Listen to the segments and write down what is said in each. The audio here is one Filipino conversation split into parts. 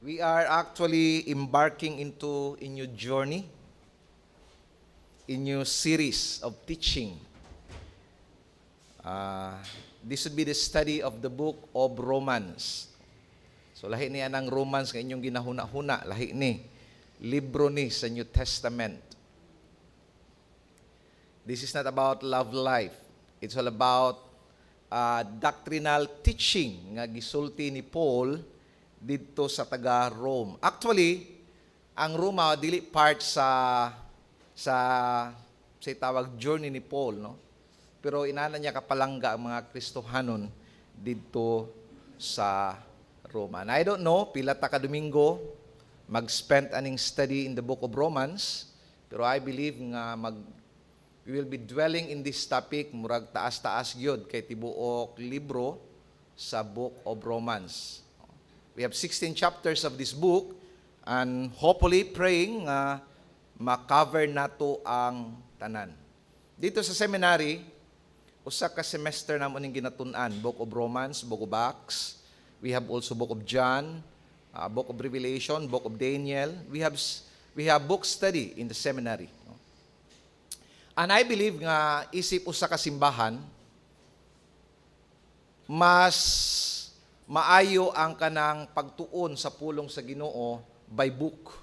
We are actually embarking into a new journey, a new series of teaching. This would be the study of the book of Romans. So lahi niya ng Romans nga inyong ginahuna-huna, lahi ni, libro ni sa New Testament. This is not about love life. It's all about doctrinal teaching nga gisulti ni Paul dito sa taga Rome. Actually, ang Roma dili part sa tawag journey ni Paul, no? Pero inana niya kapalangga ang mga Kristohanon dito sa Roma. And I don't know, pila ta ka Domingo mag-spend aning study in the book of Romans, pero I believe nga we will be dwelling in this topic murag taas-taas gyud kay tibuok libro sa book of Romans. We have 16 chapters of this book and hopefully praying ma-cover nato ang tanan. Dito sa seminary, usa ka semester namon ning ginatun-an, Book of Romans, Book of Acts. We have also Book of John, Book of Revelation, Book of Daniel. We have book study in the seminary. And I believe nga isip usa ka simbahan mas maayo ang kanang pagtuon sa pulong sa Ginoo by book.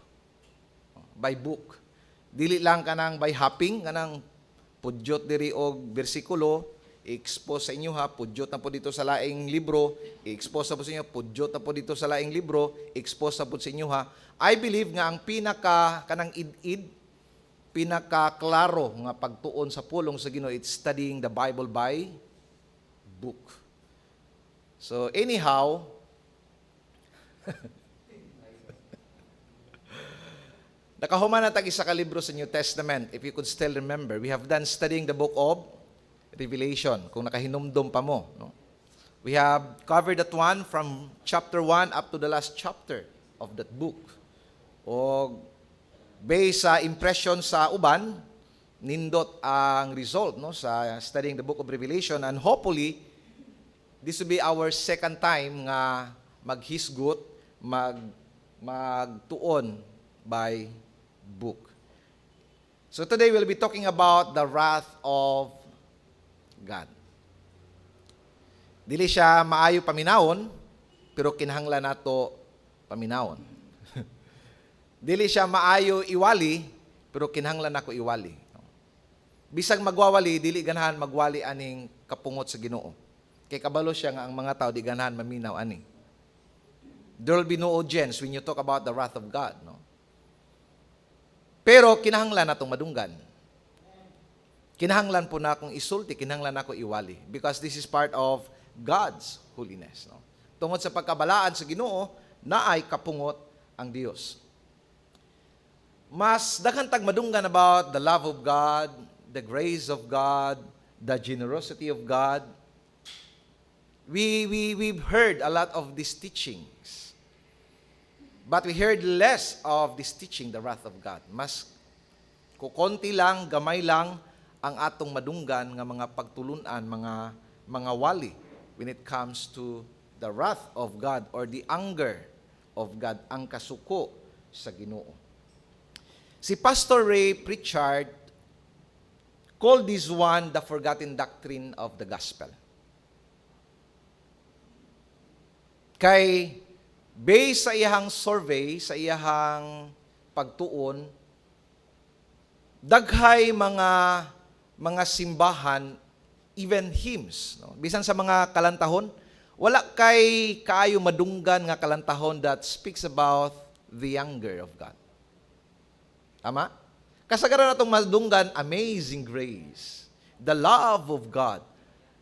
By book. Dili lang kanang by hopping, kanang pudyot diri og bersikulo, i-expose sa inyo ha, pudyot na po dito sa laing libro, i-expose na po sa inyo, pudyot na po dito sa laing libro, i-expose na po sa inyo ha. I believe nga ang kanang id-id, pinaka-klaro nga pagtuon sa pulong sa Ginoo, it's studying the Bible by book. So anyhow, nakahuman na tag isa ka libro sa New Testament. If you could still remember, we have done studying the book of Revelation. Kung nakahinumdum pa mo, no? We have covered that one from chapter 1 up to the last chapter of that book. O based sa impression sa uban, nindot ang result, no, sa studying the book of Revelation, and hopefully this will be our second time nga maghisgot, magtuon by book. So today we'll be talking about the wrath of God. Dili siya maayo paminawon, pero kinahanglan nato paminawon. Dili siya maayo iwali, pero kinahanglan nako iwali. Bisag magwawali, dili ganahan magwali aning kapungot sa Ginoo. Kay kabalo siya nga ang mga tao di ganahan maminaw ani. There will be no audience when you talk about the wrath of God, no? Pero kinahanglan natong madunggan. Kinahanglan po na akong isulti, kinahanglan ako iwali, because this is part of God's holiness, no? Tungod sa pagkabalaan sa Ginoo, naay kapungot ang Dios. Mas daghan tag madunggan about the love of God, the grace of God, the generosity of God. We've heard a lot of these teachings, but we heard less of this teaching, the wrath of God. Mas kukonti lang, gamay lang ang atong madunggan nga mga pagtulunan, mga wali when it comes to the wrath of God or the anger of God, ang kasuko sa Ginoo. Si Pastor Ray Pritchard called this one the forgotten doctrine of the gospel. Kay based sa iyang survey, sa iyang pagtuon, daghay mga simbahan, even hymns, no? Bisan sa mga kalantahon, wala kay kaayo madunggan nga kalantahon that speaks about the anger of God. Tama? Kasagaran natong madunggan, amazing grace, the love of God,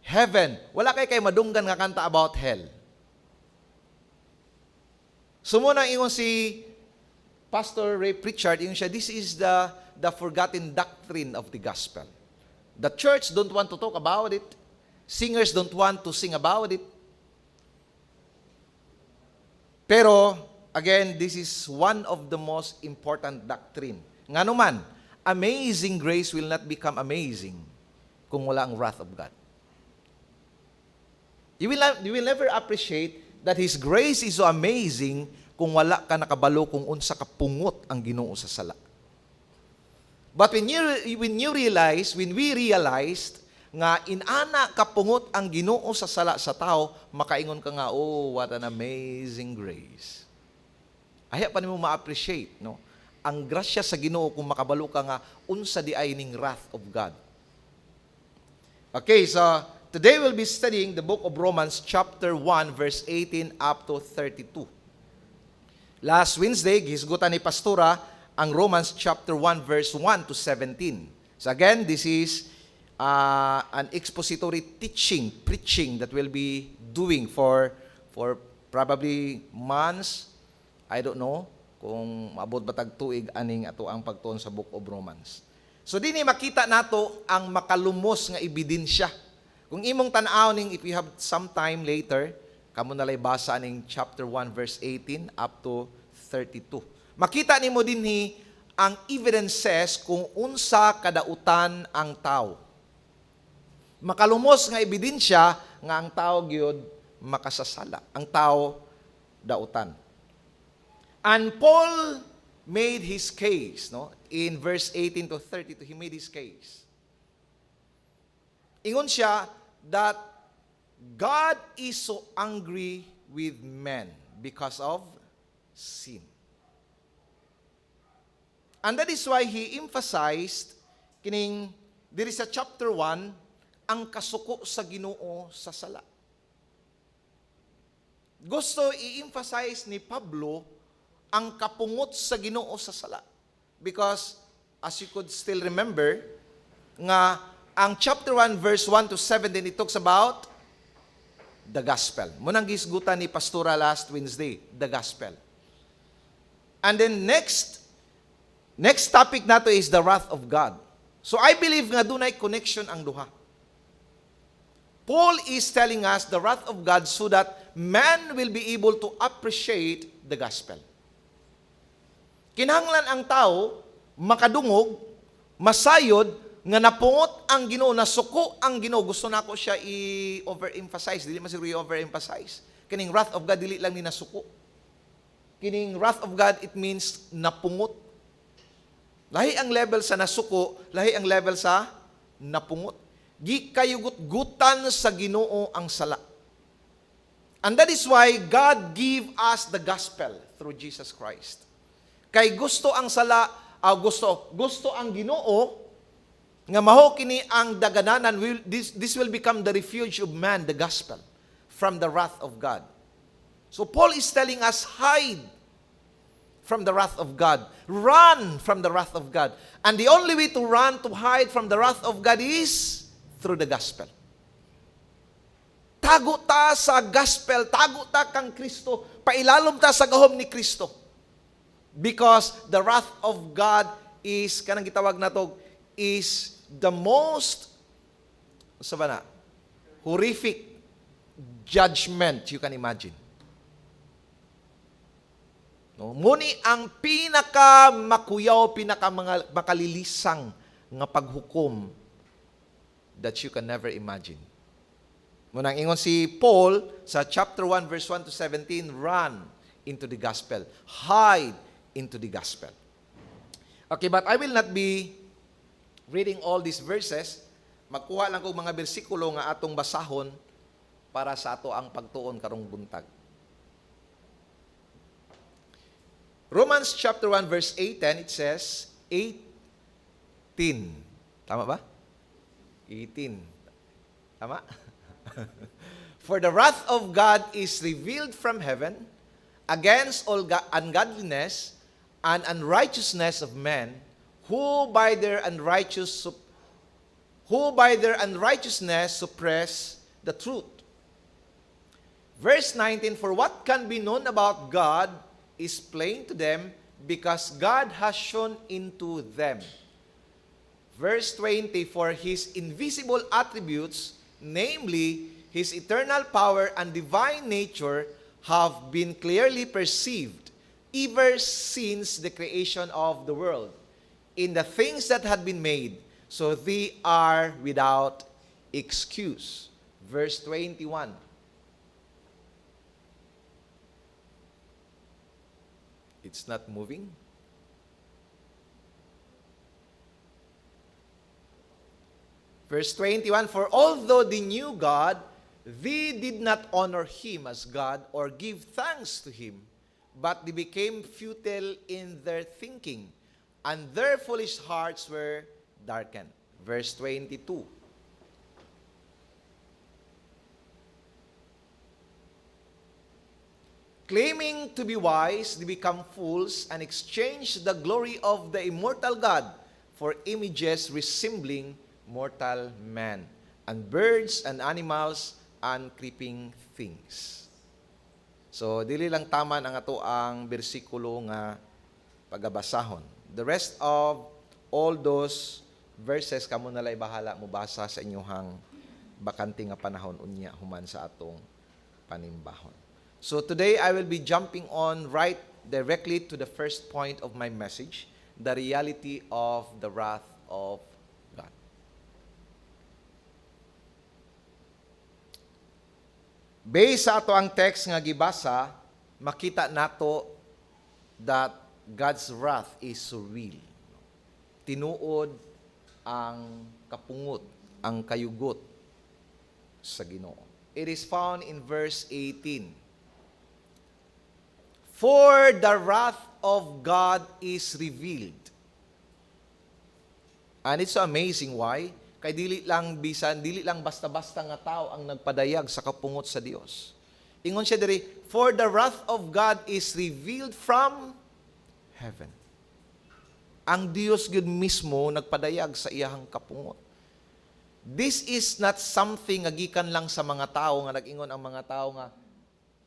heaven. Wala kay madunggan nga kanta about hell. Sumuna ingon si Pastor Ray Pritchard, ingon siya, this is the forgotten doctrine of the gospel. The church don't want to talk about it. Singers don't want to sing about it. Pero, again, this is one of the most important doctrine. Nga naman, amazing grace will not become amazing kung wala ang wrath of God. You will never appreciate that His grace is so amazing kung wala ka nakabalo kung unsa ka pungot ang Ginoo sa sala. But when we realized nga inana kapungot ang Ginoo sa sala sa tao, makaingon ka nga, oh, what an amazing grace. Aya pa nimo ma-appreciate, no? Ang grasya sa Ginoo kung makabalo ka nga unsa di ay ning wrath of God. Okay, so today we'll be studying the book of Romans chapter 1 verse 18 up to 32. Last Wednesday, gihisgutan ni Pastora ang Romans chapter 1 verse 1 to 17. So again, this is an expository preaching that we'll be doing for probably months. I don't know kung maabot batag tuig aning ato ang pagtuon sa book of Romans. So dinhi makita nato ang makalumos nga ebidensya. Kung imong tan-aw ning if you have some time later, kamo nalay basa ning chapter 1 verse 18 up to 32. Makita nimo dinhi ang evidences kung unsa kadautan ang tao. Makalumos nga ebidensya nga ang tao gyud makasasala. Ang tao dautan. And Paul made his case, no? In verse 18 to 32, he made his case. Ingon siya that God is so angry with men because of sin. And that is why he emphasized kining diri sa chapter 1 ang kasuko sa Ginoo sa sala. Gusto i-emphasize ni Pablo ang kapungot sa Ginoo sa sala. Because as you could still remember nga ang chapter 1 verse 1 to 7 din it talks about the gospel. Munang gisgutan ni Pastora last Wednesday, the gospel. And then next topic nato is the wrath of God. So I believe nga dunay connection ang duha. Paul is telling us the wrath of God so that man will be able to appreciate the gospel. Kinahanglan ang tao makadungog, masayod nga napungot ang Ginoo, nasuko ang Ginoo. Gusto nako siya i-overemphasize, dili man siguro i-overemphasize. Kining wrath of God dili lang ni nasuko. Kining wrath of God it means napungot. Lahi ang level sa nasuko, lahi ang level sa napungot. Gikayugot-gutan sa Ginoo ang sala. And that is why God give us the gospel through Jesus Christ. Kay gusto ang sala, gusto ang Ginoo nga maho kini ang dagananan, this will become the refuge of man, the gospel, from the wrath of God. So Paul is telling us, hide from the wrath of God. Run from the wrath of God. And the only way to run, to hide from the wrath of God is through the gospel. Tago ta sa gospel, tago ta kang Kristo, pailalom ta sa gahom ni Kristo. Because the wrath of God is, kanang gitawag na to, is the most, horrific judgment you can imagine. No, muni ang pinaka makuyaw, pinaka mga makalilisang nga paghukom that you can never imagine. Munang ingon si Paul sa chapter 1 verse 1 to 17, run into the gospel, hide into the gospel. Okay, but I will not be reading all these verses. Magkuha lang ko mga bersikulo nga atong basahon para sa ato ang pagtuon karong buntag. Romans chapter 1 verse 8, it says 18. Tama ba? 18. Tama? For the wrath of God is revealed from heaven against all ungodliness and unrighteousness of men who by their unrighteousness suppress the truth. Verse 19, for what can be known about God is plain to them because God has shown into them. Verse 20, for His invisible attributes, namely His eternal power and divine nature, have been clearly perceived ever since the creation of the world in the things that had been made, so they are without excuse. Verse 21. It's not moving. Verse 21, for although they knew God, they did not honor Him as God or give thanks to Him, but they became futile in their thinking, and their foolish hearts were darkened. Verse 22. Claiming to be wise, they become fools and exchange the glory of the immortal God for images resembling mortal man, and birds and animals and creeping things. So, dili lang taman ang ato ang bersikulo nga pagabasahon. The rest of all those verses, kamo nalay bahala mo basa sa inyong bakante nga panahon unya human sa atong panimbahon. So today, I will be jumping on right directly to the first point of my message, the reality of the wrath of God. Based sa ato ang text nga gibasa, makita nato that God's wrath is so real. Tinuod ang kapungot, ang kayugot sa Ginoo. It is found in verse 18. For the wrath of God is revealed. And it's so amazing why. Kay dili lang basta-basta nga tao ang nagpadayag sa kapungot sa Dios. Ingon siya diri, for the wrath of God is revealed from heaven. Ang Dios gud mismo nagpadayag sa iyahang kapungot. This is not something nga gikan lang sa mga tao nga nag-ingon ang mga tao nga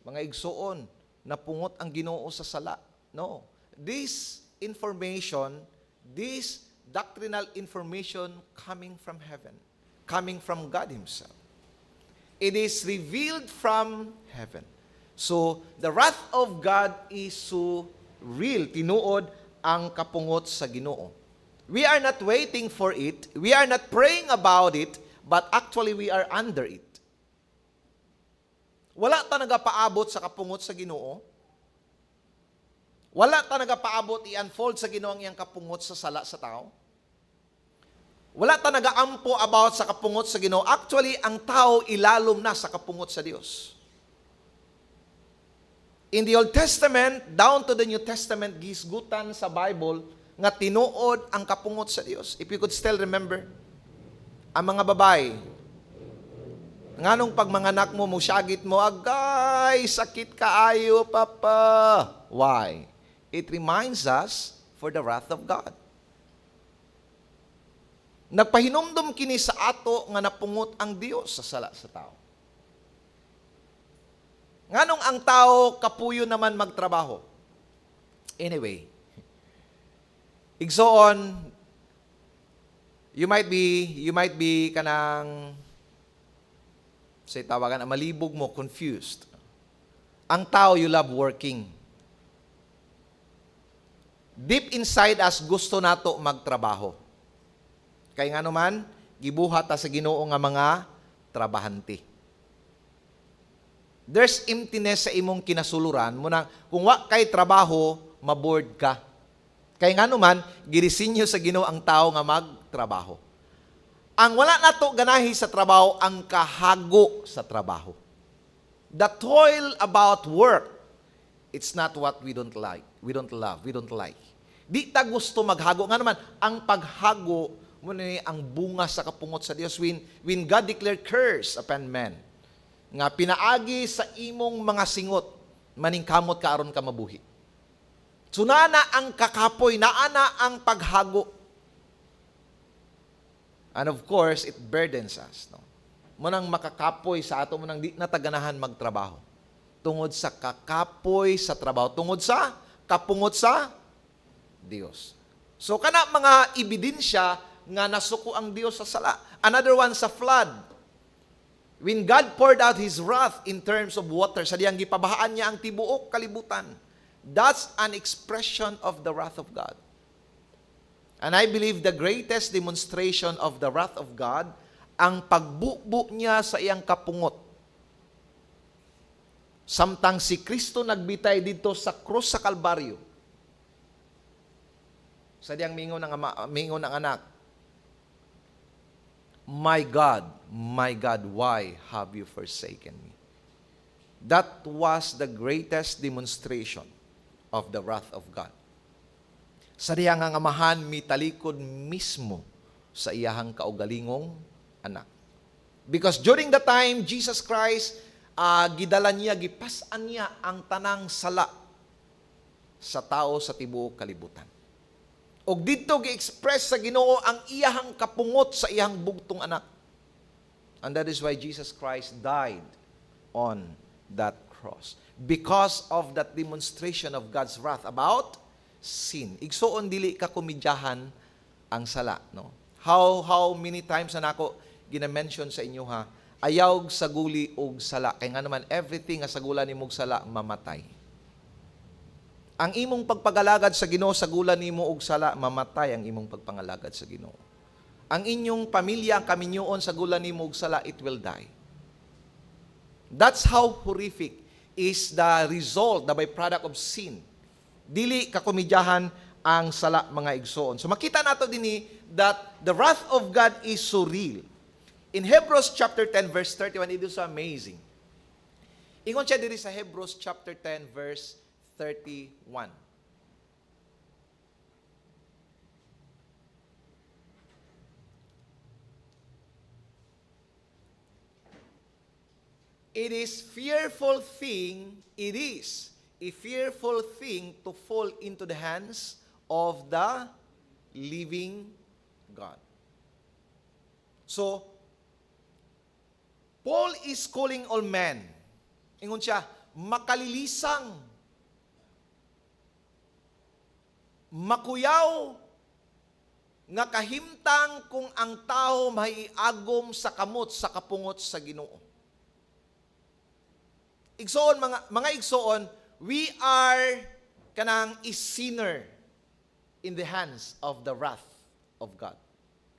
mga igsuon napungot ang Ginoo sa sala. No. This information, this doctrinal information coming from heaven, coming from God Himself. It is revealed from heaven. So, the wrath of God is so real. Tinuod ang kapungot sa Ginoo. We are not waiting for it. We are not praying about it, but actually we are under it. Wala ta nagapaabot sa kapungot sa Ginoo. Wala ta nagapaabot i-unfold sa Ginoo ang iyang kapungot sa sala sa tao. Wala ta nagaampo about sa kapungot sa Ginoo. Actually, ang tao ilalom na sa kapungot sa Dios. In the Old Testament, down to the New Testament, gisgutan sa Bible nga tinuod ang kapungot sa Dios. If you could still remember, ang mga babae, nganong pag manganak mo, musyagit mo, agay, sakit kaayo, papa. Why? It reminds us for the wrath of God. Nagpahinumdum kini sa ato nga napungot ang Dios sa sala sa tao. Nganong ang tao kapuyo naman magtrabaho? Anyway, igsoon, you might be kanang say tawagan, malibog mo, confused. Ang tao, you love working. Deep inside us, gusto nato magtrabaho. Kaya nga naman, gibuhat ta sa Ginoo nga mga trabahante. There's emptiness sa imong kinasuluran mo na kung wa kay trabaho, maboard ka. Kaya nga naman, girisinyo sa Ginoo ang tao nga magtrabaho. Ang wala nato ganahi sa trabaho, ang kahago sa trabaho. The toil about work, it's not what we don't like. We don't love. We don't like. Di ta gusto maghago. Nga naman, ang paghago, muna ni ang bunga sa kapungot sa Dios when God declared curse upon man. Nga pinaagi sa imong mga singot, maningkamot ka aron ka mabuhi. So naana ang kakapoy, naana ang paghago. And of course, it burdens us. No? Munang makakapoy sa ato, munang di nataganahan magtrabaho. Tungod sa kakapoy sa trabaho. Tungod sa kapungot sa Dios. So, kana mga ebidensya nga nasuko ang Dios sa sala. Another one sa flood. When God poured out His wrath in terms of water, sa diyang gipabahaan niya ang tibuok kalibutan. That's an expression of the wrath of God. And I believe the greatest demonstration of the wrath of God, ang pagbubo niya sa iyang kapungot. Samtang si Kristo nagbitay dito sa krus sa Kalbaryo, Sa diyang mingon ng ama, mingon ng anak, my God, why have you forsaken me? That was the greatest demonstration of the wrath of God. Sa diyang ang amahan, mitalikod mismo sa iyahang kaugalingong anak. Because during the time, Jesus Christ, gidala niya, gipasan niya ang tanang sala sa tao sa tibuok kalibutan. Og dito gi-express sa Ginoo ang iyahang kapungot sa iyahang bugtong anak. And that is why Jesus Christ died on that cross. Because of that demonstration of God's wrath about sin. Igsoon dili ka kumidyahan ang sala, no? How many times na nako gina-mention sa inyo ha, ayaw saguli og sala. Kaya nga naman, everything nga sagulan ni mong sala, mamatay. Ang imong pagpagalagad sa Ginoo, sagulan nimo og sala, mamatay ang imong pagpangalagad sa Ginoo. Ang inyong pamilya, ang kaminyoon, sagulan nimo og sala, it will die. That's how horrific is the result, the byproduct of sin. Dili kakumidyahan ang sala, mga igsoon. So makita nato dinhi that the wrath of God is so real. In Hebrews chapter 10 verse 31, it is so amazing. Ingon siya diri sa Hebrews chapter 10 verse 31. It is a fearful thing to fall into the hands of the living God. So, Paul is calling all men. Ingon siya, makalilisang, makuyaw, nga kahimtang kung ang tao maiagom sa kamot sa kapungot sa Ginoo. Igsoon, mga igsoon, we are kanang is sinner in the hands of the wrath of God.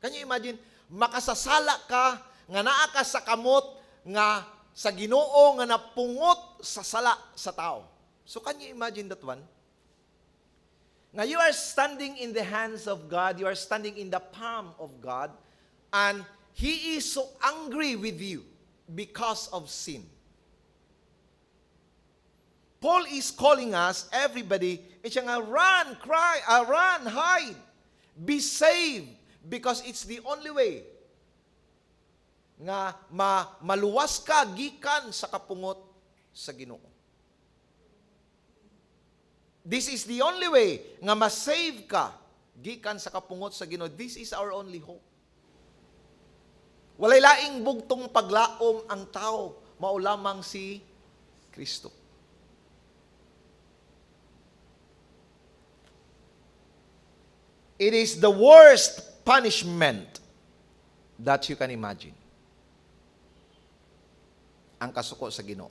Can you imagine? Makasasala ka, nga naa ka sa kamot, nga sa Ginoo, nga napungot sa sala sa tao. So can you imagine that one? Nga you are standing in the hands of God, you are standing in the palm of God, and He is so angry with you because of sin. Paul is calling us, everybody, siya nga, run, cry, run, hide, be saved, because it's the only way nga maluwas ka gikan sa kapungot sa Ginoo. This is the only way nga ma-save ka gikan sa kapungot sa Ginoo. This is our only hope. Walay laing bugtong paglaom ang tao, mao lamang si Kristo. It is the worst punishment that you can imagine. Ang kasuko sa Ginoo.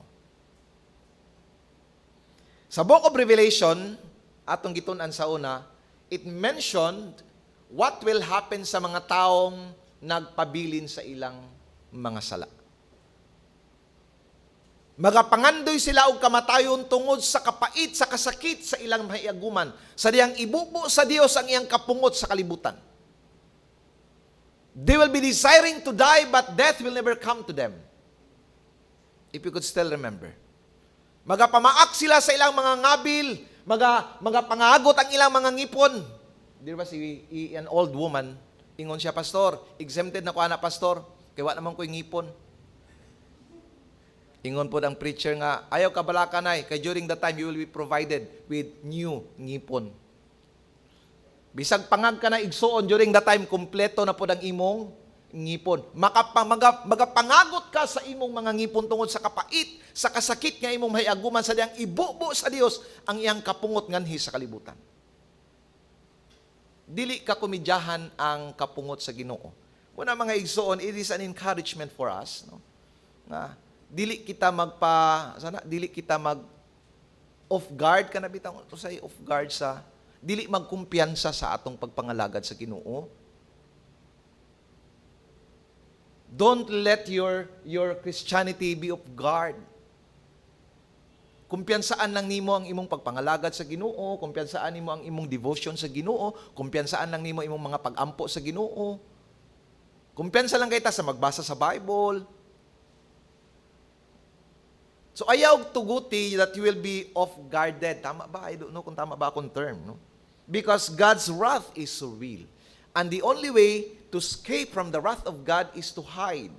Sa Book of Revelation, atong gitun-an sa una, it mentioned what will happen sa mga taong nagpabilin sa ilang mga sala. Magapangandoy sila og kamatayon tungod sa kapait, sa kasakit sa ilang mahiaguman, sa diyang ibubo sa Dios ang iyang kapungot sa kalibutan. They will be desiring to die, but death will never come to them. If you could still remember. Magapamaak sila sa ilang mga ngabil, magapangagot ang ilang mga ngipon. Di ba an old woman, ingon siya, pastor, exempted na ko ana, pastor, kaya wala naman ko yung ngipon. Ingon po ang preacher nga, ayaw ka bala ka na, kay during the time you will be provided with new ngipon. Bisag pangag ka na igsoon, during the time, kompleto na po ang imong ngipon. Magapangagot ka sa imong mga ngipon tungod sa kapait, sa kasakit nga imong mahiaguman sa diyang ibubo sa Dios ang iyang kapungot nganhi sa kalibutan. Dili ka kumidyahan ang kapungot sa Ginoo. Muna mga igsoon, it is an encouragement for us, no? Nga dili kita mag off guard ka na bitang usay off guard sa dili magkumpiyansa sa atong pagpangalagad sa Ginoo. Don't let your Christianity be off guard. Kumpiyansaan lang nimo ang imong pagpangalagad sa Ginoo, kumpiyansaan nimo ang imong devotion sa Ginoo, kumpiyansaan lang nimo imong mga pag-ampo sa Ginoo. Kumpiyansa lang kita sa magbasa sa Bible. So ayaw tuguti that you will be off-guarded. Tama ba? I don't know kung tama ba akong term. No? Because God's wrath is so real. And the only way to escape from the wrath of God is to hide,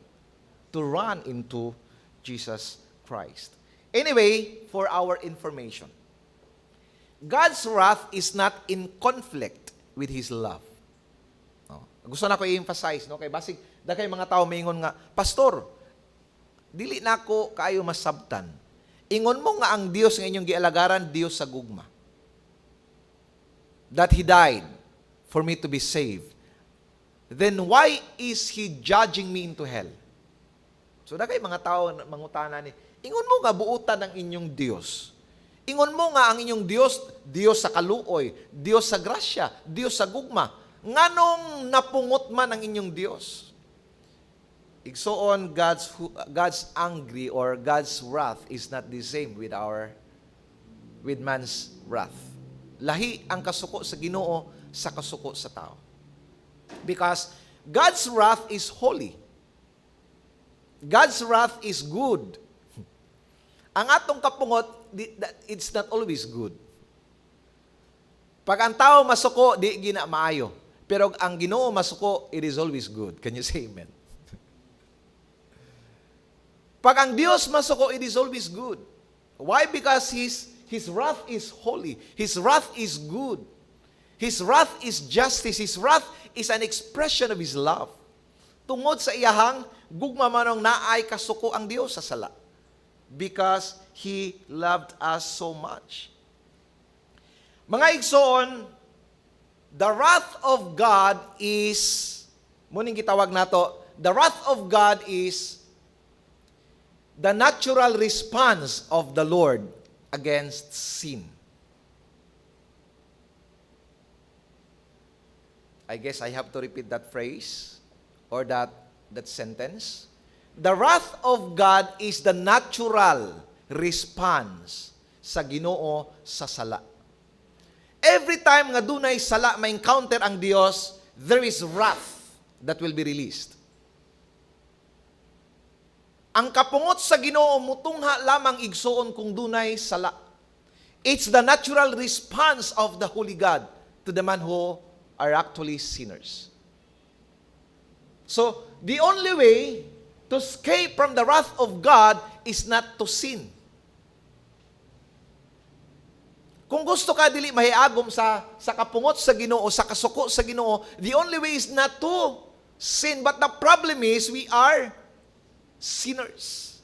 to run into Jesus Christ. Anyway, for our information, God's wrath is not in conflict with His love. No? Gusto na ko i-emphasize, no? Kay basig, kay mga tao maingon nga, Pastor, dili na ko kaayo masabtan. Ingon mo nga ang Dios nga inyong gialagaran, Dios sa gugma. That He died for me to be saved. Then why is He judging me into hell? So kay mga tao mangutana ni, ingon mo nga buutan ng inyong Dios. Ingon mo nga ang inyong Dios, Dios sa kaluoy, Dios sa grasya, Dios sa gugma. Nganong napungot man ang inyong Dios? Igsoon, God's angry or God's wrath is not the same with man's wrath. Lahi ang kasuko sa Ginoo sa kasuko sa tao. Because God's wrath is holy. God's wrath is good. Ang atong kapungot, it's not always good. Pag ang tao masuko, di gina maayo. Pero ang Ginoo masuko, it is always good. Can you say amen? Pag ang Diyos masuko, it is always good. Why? Because His wrath is holy. His wrath is good. His wrath is justice. His wrath is an expression of His love. Tungod sa iyahang, gugma manong naay kasuko ang Diyos sa sala. Because He loved us so much. Mga igsoon, the wrath of God is, muning gitawag nato, the wrath of God is the natural response of the Lord against sin. I guess I have to repeat that phrase or that sentence. The wrath of God is the natural response sa Ginoo sa sala. Every time nga dunay sala ma-encounter ang Dios, there is wrath that will be released. Ang kapungot sa Ginoo mutungha lamang igsoon kung dunay sala. It's the natural response of the Holy God to the man who are actually sinners. So, the only way to escape from the wrath of God is not to sin. Kung gusto ka dili mahiagom sa kapungot sa Ginoo, sa kasuko sa Ginoo, the only way is not to sin. But the problem is we are sinners.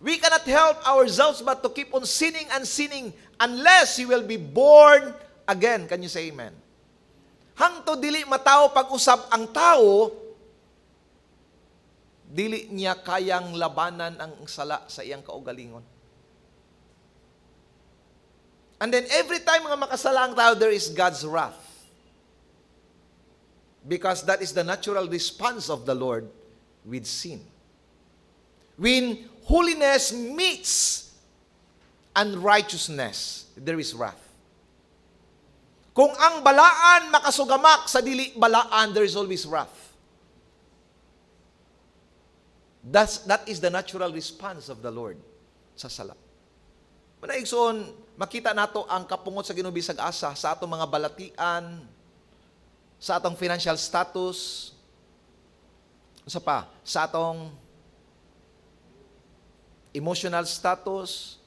We cannot help ourselves but to keep on sinning and sinning unless you will be born again. Can you say amen? Hangto dili matao pag-usab ang tao, dili niya kayang labanan ang sala sa iyang kaugalingon. And then every time nga makasala ang tao, there is God's wrath. Because that is the natural response of the Lord with sin. When holiness meets unrighteousness, there is wrath. Kung ang balaan makasugamak sa dili balaan, there is always wrath. That is the natural response of the Lord sa sala. Manaigsoon, makita nato ang kapungot sa Ginoo bisag asa sa atong mga balatian, sa atong financial status, sa atong emotional status.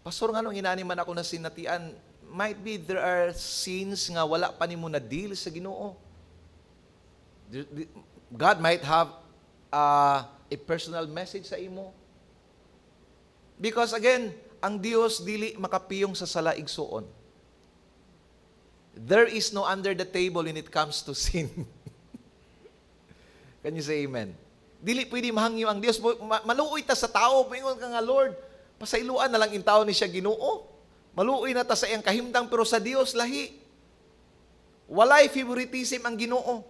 Pastor, nga nung inani man ako na sinatian, might be there are sins nga wala pa nimo na deal sa Ginoo. God might have a personal message sa imo. Because again, ang Dios dili makapiyong sa sala igsuon. There is no under the table when it comes to sin. Can you say amen? Dili pwede mahangyo ang Dios. Maluoy ta sa tao. Pingon ka nga, Lord, pasayloan na lang in tao ni siya Ginoo. Maluoy na ta sa iyang kahimtang, pero sa Dios lahi. Walay favoritism ang Ginoo.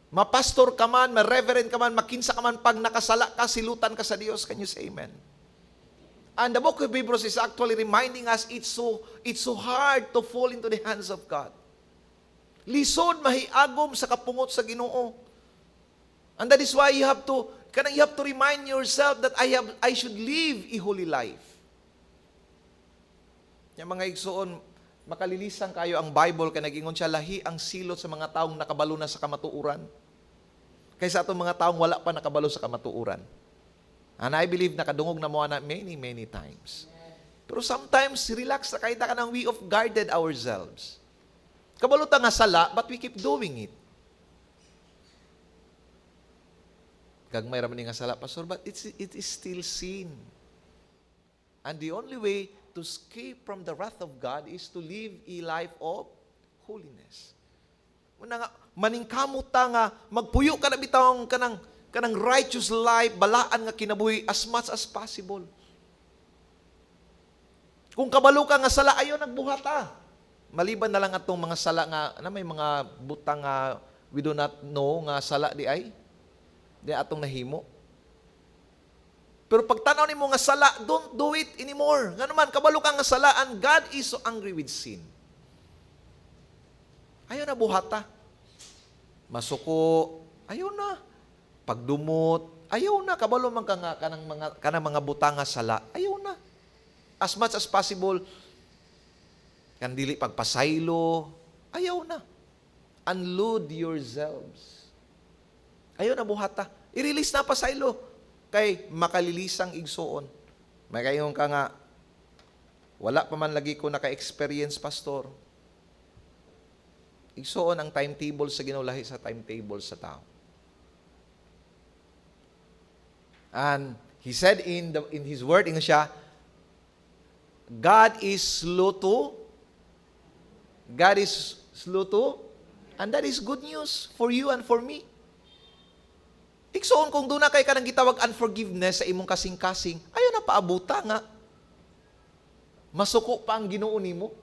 Mapastor ka man, ma-reverend ka man, makinsa ka man, pag nakasala ka, silutan ka sa Dios. Can you say amen? And the book of Hebrews is actually reminding us it's so hard to fall into the hands of God. Lisod mahiagom sa kapungot sa Ginoo. And that is why you have to remind yourself that I should live a holy life. Yung mga igsoon, makalilisan kayo ang Bible kaya nag-ingon siya lahi ang silot sa mga taong nakabalo na sa kamatuuran. Kaysa atong mga taong wala pa nakabalo sa kamatuuran. And I believe nakadungog na mo na many times. Pero sometimes, relax na kahit ka ng we of guarded ourselves. Kabalo ta nga sala, but we keep doing it. Gagmay raman nga sala, Pastor, but it is still sin. And the only way to escape from the wrath of God is to live a life of holiness. Muna nga, maningkamot ta nga, magpuyo ka na bitawang kanang righteous life, balaan nga kinabuhi as much as possible. Kung kabalo ka nga sala, ayaw nagbuhata. Maliban na lang atong mga sala nga, may mga butang nga we do not know nga sala di atong nahimo. Pero pag tanaw nimo nga sala, don't do it anymore. Nga naman, kabalo ka nga sala, and God is so angry with sin. Ayaw na buhata. Masuko, ayaw na. Pagdumot, ayaw na. Kabalo man ka nga kanang mga butang nga sala, ayaw na. As much as possible, kandili pagpasaylo, ayaw na. Unload yourselves. Ayaw na buhata. I-release na pasaylo. Kay makalilisang igsoon. May kayon ka nga, wala pa man lagi ko naka-experience, Pastor. Igsoon ang timetable sa ginulahi sa timetable sa tao. And he said in his word, ingon siya, God is slow to, and that is good news for you and for me. Iksoon kung doon na kay kanang gitawag unforgiveness sa imong kasing-kasing, ayaw na paabuta nga. Masuko pa ang Ginoo nimo.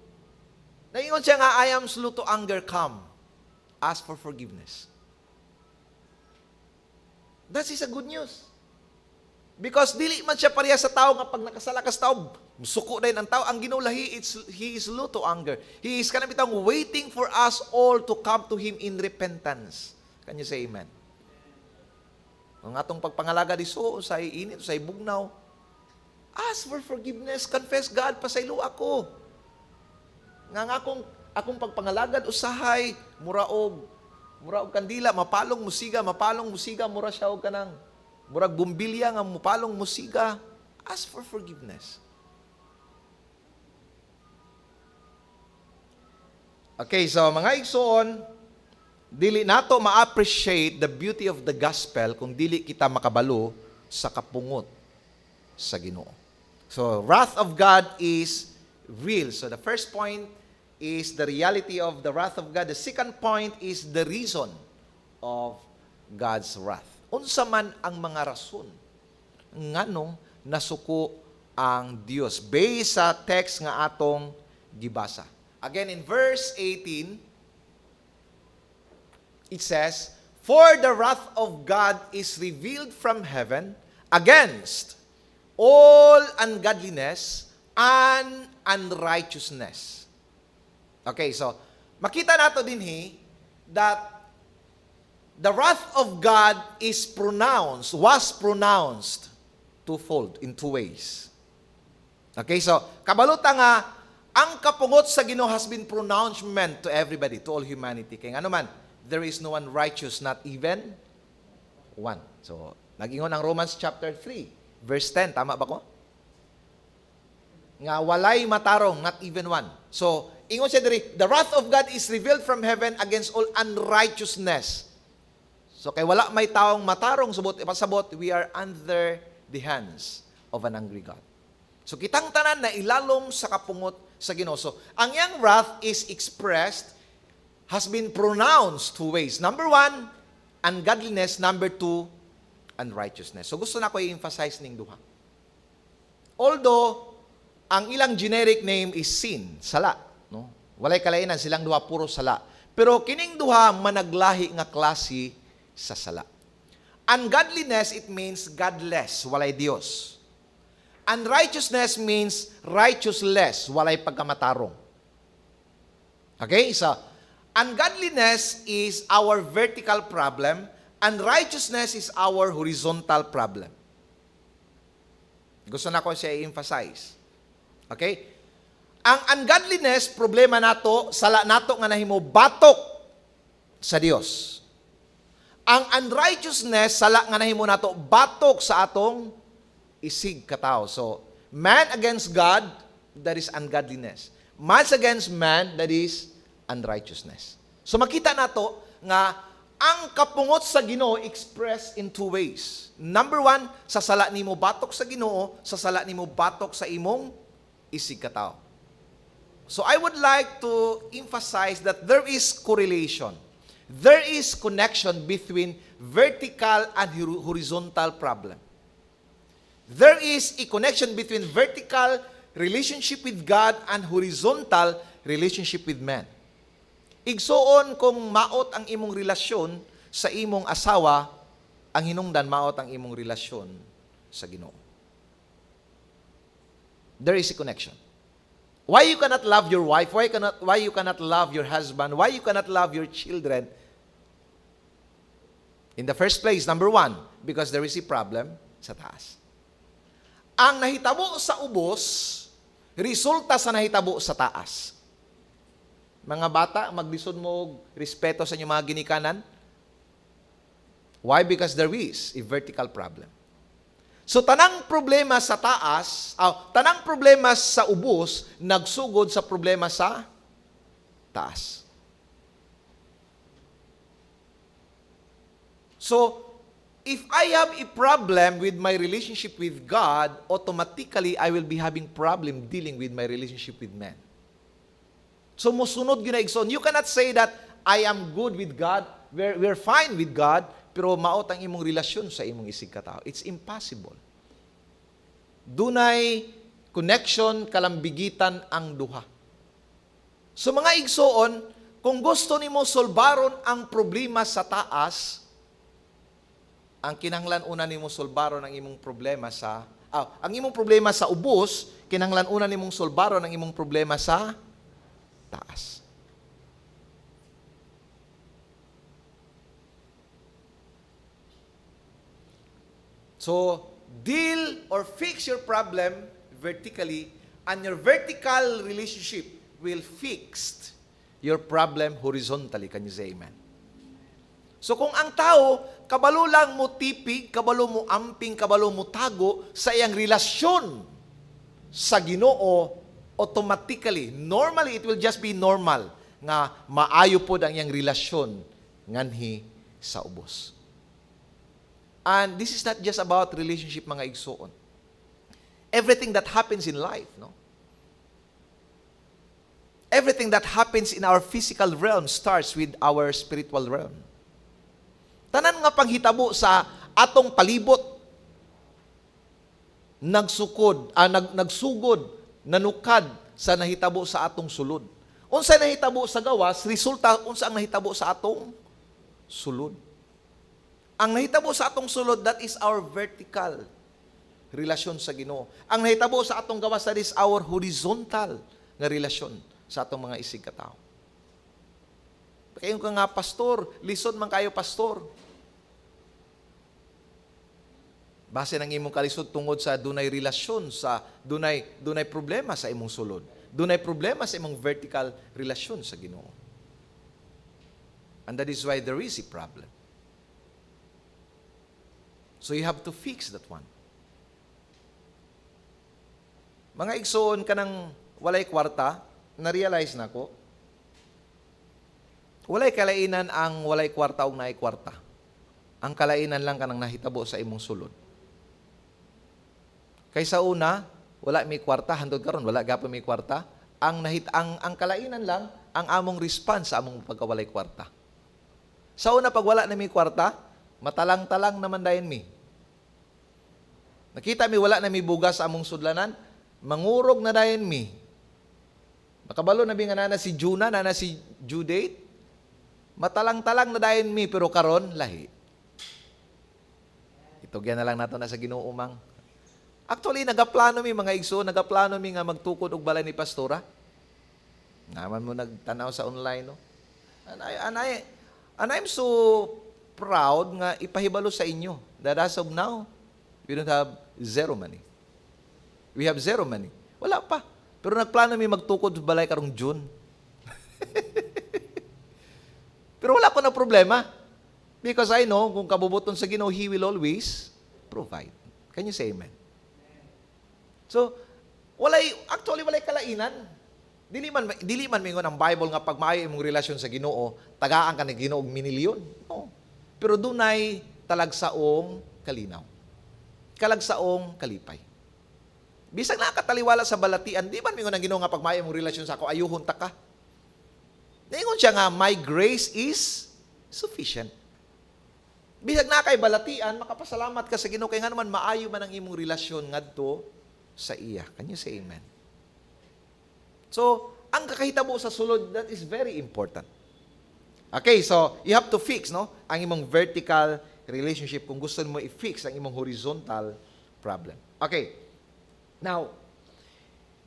Naingon siya nga, I am slow to anger, come. Ask for forgiveness. That is a good news. Because dili man siya pareha sa tao nga pag nakasala ka sa tao, musuko din ang tao. Ang Ginoo lahi, he is slow to anger. He is kanang bitang waiting for us all to come to Him in repentance. Can you say amen? Ang atong pagpangalaga diso, sa init, sa bugnaw, ask for forgiveness, confess, God, pasaylo ako. Nga akong pagpangalagad, usahay, muraog kandila, mapalong musiga, mura siya og kanang, murag bumbilya nga mapalong musiga, ask for forgiveness. Okay, so mga igsoon, dili nato ma-appreciate the beauty of the gospel kung dili kita makabalo sa kapungot sa Ginoo. So, wrath of God is real. So, the first point is the reality of the wrath of God. The second point is the reason of God's wrath. Unsa man ang mga rason nganong nasuko ang Dios based sa text nga atong gibasa. Again, in verse 18, it says, for the wrath of God is revealed from heaven against all ungodliness and unrighteousness. Okay, so makita nato dinhi that the wrath of God was pronounced twofold, in two ways. Okay, so kabaluta nga ang kapungot sa Ginoo has been pronouncement to everybody, to all humanity. Kaya ano man, there is no one righteous, not even one. So, nag-ingon ang Romans chapter 3, verse 10. Tama ba ko? Nga walay matarong, not even one. So, ingon siya diri, the wrath of God is revealed from heaven against all unrighteousness. So, kay wala may taong matarong, pasabot, we are under the hands of an angry God. So, kitang tanan na ilalom sa kapungot sa Ginoo. So, ang yang wrath is expressed, has been pronounced two ways. Number one, ungodliness. Number two, unrighteousness. So gusto na ko i-emphasize ning duha. Although, ang ilang generic name is sin, sala. No? Walay kalainan, silang duha, puro sala. Pero kining duha, managlahi nga klase sa sala. Ungodliness, it means godless, walay Dios. Unrighteousness means righteousness, walay pagkamatarong. Okay? So, ungodliness is our vertical problem, unrighteousness is our horizontal problem. Gusto na ko siya i-emphasize. Okay? Ang ungodliness, problema nato, sala nato nga nahimo batok sa Dios. Ang unrighteousness, sala nga nahimo nato batok sa atong isig katao. So, man against God, that is ungodliness. Man against man, that is unrighteousness. So, makita nato nga ang kapungot sa Ginoo expressed in two ways. Number one, sa sala nimo batok sa Ginoo, sa sala nimo batok sa imong isig katao. So, I would like to emphasize that there is correlation. There is connection between vertical and horizontal problem. There is a connection between vertical relationship with God and horizontal relationship with man. Igsuon kung maot ang imong relasyon sa imong asawa, ang hinungdan maot ang imong relasyon sa Ginoo. There is a connection. Why you cannot love your wife? Why you cannot love your husband? Why you cannot love your children? In the first place, number one, because there is a problem sa taas. Ang nahitabo sa ubos, resulta sa nahitabo sa taas. Mga bata, maglisod mo respeto sa inyong mga ginikanan. Why? Because there is a vertical problem. So, tanang problema sa taas, tanang problema sa ubos, nagsugod sa problema sa taas. So, if I have a problem with my relationship with God, automatically I will be having problem dealing with my relationship with men. So, musunod yun na igsoon. You cannot say that I am good with God, we're fine with God, pero maot ang imong relasyon sa imong isig katao. It's impossible. Dunay connection, kalambigitan ang duha. So mga igsoon, kung gusto nimo solbaron ang problema sa taas, ang kinahanglan una nimo solbaron ang imong problema sa ang imong problema sa ubos, kinahanglan una nimong solbaron ang imong problema sa taas. So, deal or fix your problem vertically, and your vertical relationship will fix your problem horizontally. Can you say amen? So, kung ang tao, kabalo lang mo tipig, kabalo mo amping, kabalo mo tago sa iyang relasyon sa Ginoo, automatically, normally, it will just be normal nga maayo po ang iyang relasyon nganhi sa ubos. And this is not just about relationship, mga igsoon. Everything that happens in life, no? Everything that happens in our physical realm starts with our spiritual realm. Tanan nga panghitabo sa atong palibot, nagsugod, nanukad sa nahitabo sa atong sulod. Unsa nahitabo sa gawas, resulta unsa ang nahitabo sa atong sulod. Ang nahitabo sa atong sulod, that is our vertical relasyon sa Ginoo. Ang nahitabo sa atong gawas, that is our horizontal nga relasyon sa atong mga isig katao. Kayo ka nga, pastor, lisod man kayo, pastor. Base ng imong kalisod tungod sa dunay relasyon, sa dunay problema sa imong sulod. Dunay problema sa imong vertical relasyon sa Ginoo. And that is why there is a problem. So you have to fix that one. Mga igsoon ka ng walay kwarta, na-realize na ko, walay kalainan ang walay kwarta o naay kwarta. Ang kalainan lang ka nang nahitabo sa imong sulod. Kaysa una, wala may kwarta, handod karon wala gapon may kwarta. Ang kalainan lang, ang among response sa among pagkawalay kwarta. Sa una, pag wala na may kwarta, matalang-talang naman dayon mi. Nakita mi wala na mi bugas sa among sudlanan, mangurog na dayon mi. Makabalo na bi nga na si Juna, na si Judate, matalang-talang na dayon mi, pero karon lahi. Itugyan na lang nato na sa Ginoo umang. Actually, nagaplano mi mga igso, nagaplano mi nga magtukod og balay ni pastora. Naman mo nagtanaw sa online, no? And I'm so proud nga ipahibalo sa inyo that as of now, we don't have zero money. We have zero money. Wala pa. Pero nagplano mi magtukod sa balay karong June. Pero wala ko na problema. Because I know, kung kabubuton sa Ginoo, He will always provide. Can you say amen? So, actually, walay kalainan. Dili man mingon ang Bible nga pag maayo imong relasyon sa Ginoo, tagaan ka ni Ginoo og minilyon. No. Pero dunay talagsaong kalinaw. Kalagsaong kalipay. Bisag nakataliwala sa balatian, di man mingon ang Ginoo nga pag maayo imong relasyon sa ako, ayuhon ta ka. Ningon siya nga, my grace is sufficient. Bisag na kay balatian, makapasalamat ka sa Ginoo kay nga naman maayo man ang imong relasyon ngadto sa iya. Can you say amen? So, ang kakahitabo sa sulod, that is very important. Okay, so you have to fix, no, ang imong vertical relationship kung gusto mo i-fix ang imong horizontal problem. Okay. Now,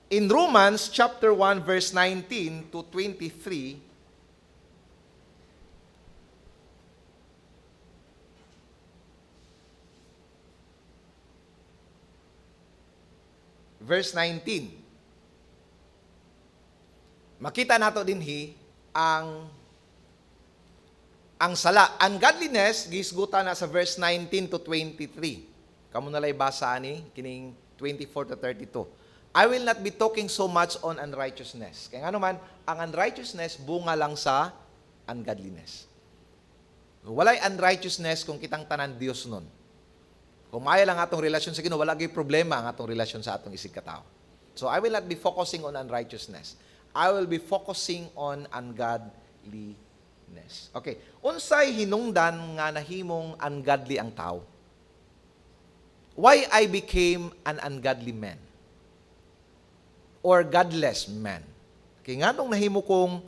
in Romans chapter 1 verse 19 to 23, verse 19. Makita nato dinhi ang sala. Ungodliness gisguta na sa verse 19 to 23. Kamo nalay basa ani kining 24 to 32. I will not be talking so much on unrighteousness. Kaya nga naman, ang unrighteousness bunga lang sa ungodliness. Walay unrighteousness kung kitang tanan Dios nun. Kung maya lang atong relasyon sa Ginoo, wala gyud problema ang atong relasyon sa atong isig katao. So I will not be focusing on unrighteousness. I will be focusing on ungodliness. Okay. Unsay hinungdan nga nahimong ungodly ang tao? Why I became an ungodly man? Or godless man? Kaya nga nung nahimo kong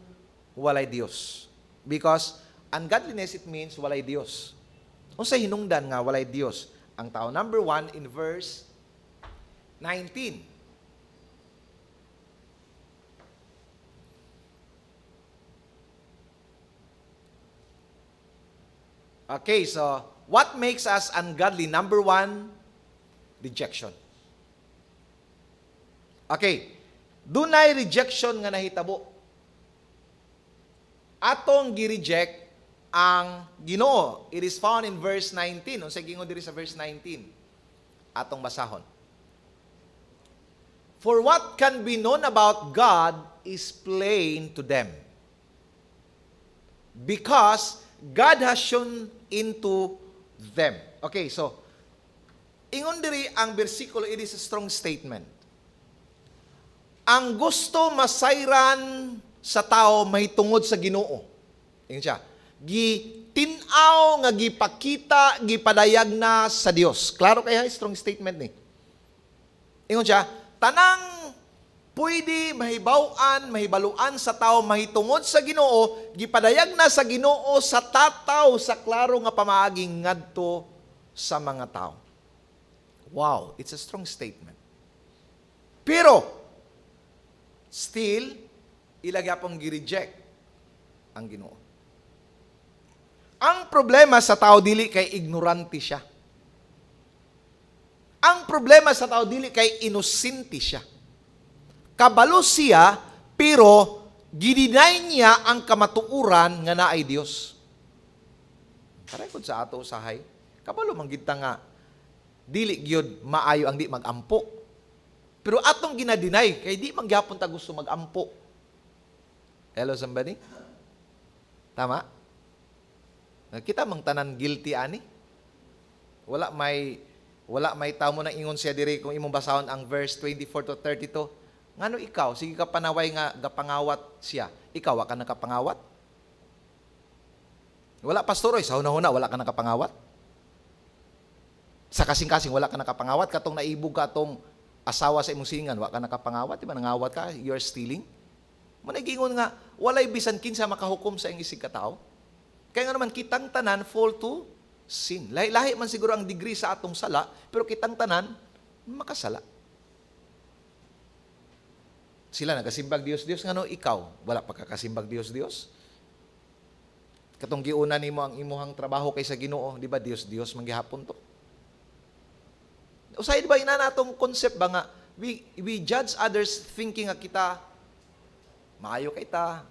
walay Dios. Because ungodliness, it means walay Dios. Unsay hinungdan nga walay Dios ang tao? Number 1, in verse 19. Okay, so what makes us ungodly? Number 1, rejection. Okay, dunay rejection nga nahitabo. Atong gi-reject ang Ginoo. It is found in verse 19. Unsay gingon diri sa verse 19? Atong basahon. For what can be known about God is plain to them. Because God has shown into them. Okay, so, ingon diri ang bersikulo, it is a strong statement. Ang gusto masayran sa tao mahitungod sa Ginoo. Ingon siya, gitinaw nga gipakita, gipadayag na sa Dios. Klaro kaya strong statement ni. Ingon siya, tanang pwede mahibaluan sa tao mahitungod sa Ginoo, gipadayag na sa Ginoo sa tataw sa klaro nga pamaaging ngadto sa mga tao. Wow, it's a strong statement. Pero still ilagya pong gi-reject ang Ginoo. Ang problema sa tao dili kay ignorante siya. Ang problema sa tao dili kay inosente siya. Kabalo siya, pero gidinay niya ang kamatuuran nga naay Dios. Karekod sa ato usahay, kabalo manggid ta nga dili gyud maayo ang di magampo. Pero atong ginadinay kay di man gyapon ta gusto magampo. Hello somebody? Tama? Kita mang tanan guilty ani. Wala may tao mo nang ingon siya diri kung imong basahon ang verse 24 to 32. Ngano ikaw, sige ka panaway nga gapangawat siya. Ikaw, ka nakapangawat? Wala, pastoroy, sa una-una, wala ka nakapangawat? Sa kasing-kasing, wala ka nakapangawat? Katong naibog ka atong asawa sa imong singan, wala ka nakapangawat? Diba, nangawat ka, you're stealing? Managingon nga, walay bisan kinsa makahukom sa iyong isig katao. Kaya nga naman, kitang tanan fall to sin. Lahi-lahi man siguro ang degree sa atong sala, pero kitang tanan makasala. Sila nagasimbag Dios-Dios, ngano ikaw wala pa kakasimbag Dios-Dios? Katong giuna nimo ang imuhang trabaho kaysa Ginoo, di ba? Dios-Dios manggihapon to. Usay di ba ina natong concept ba nga we judge others thinking nga kita maayo kay ta,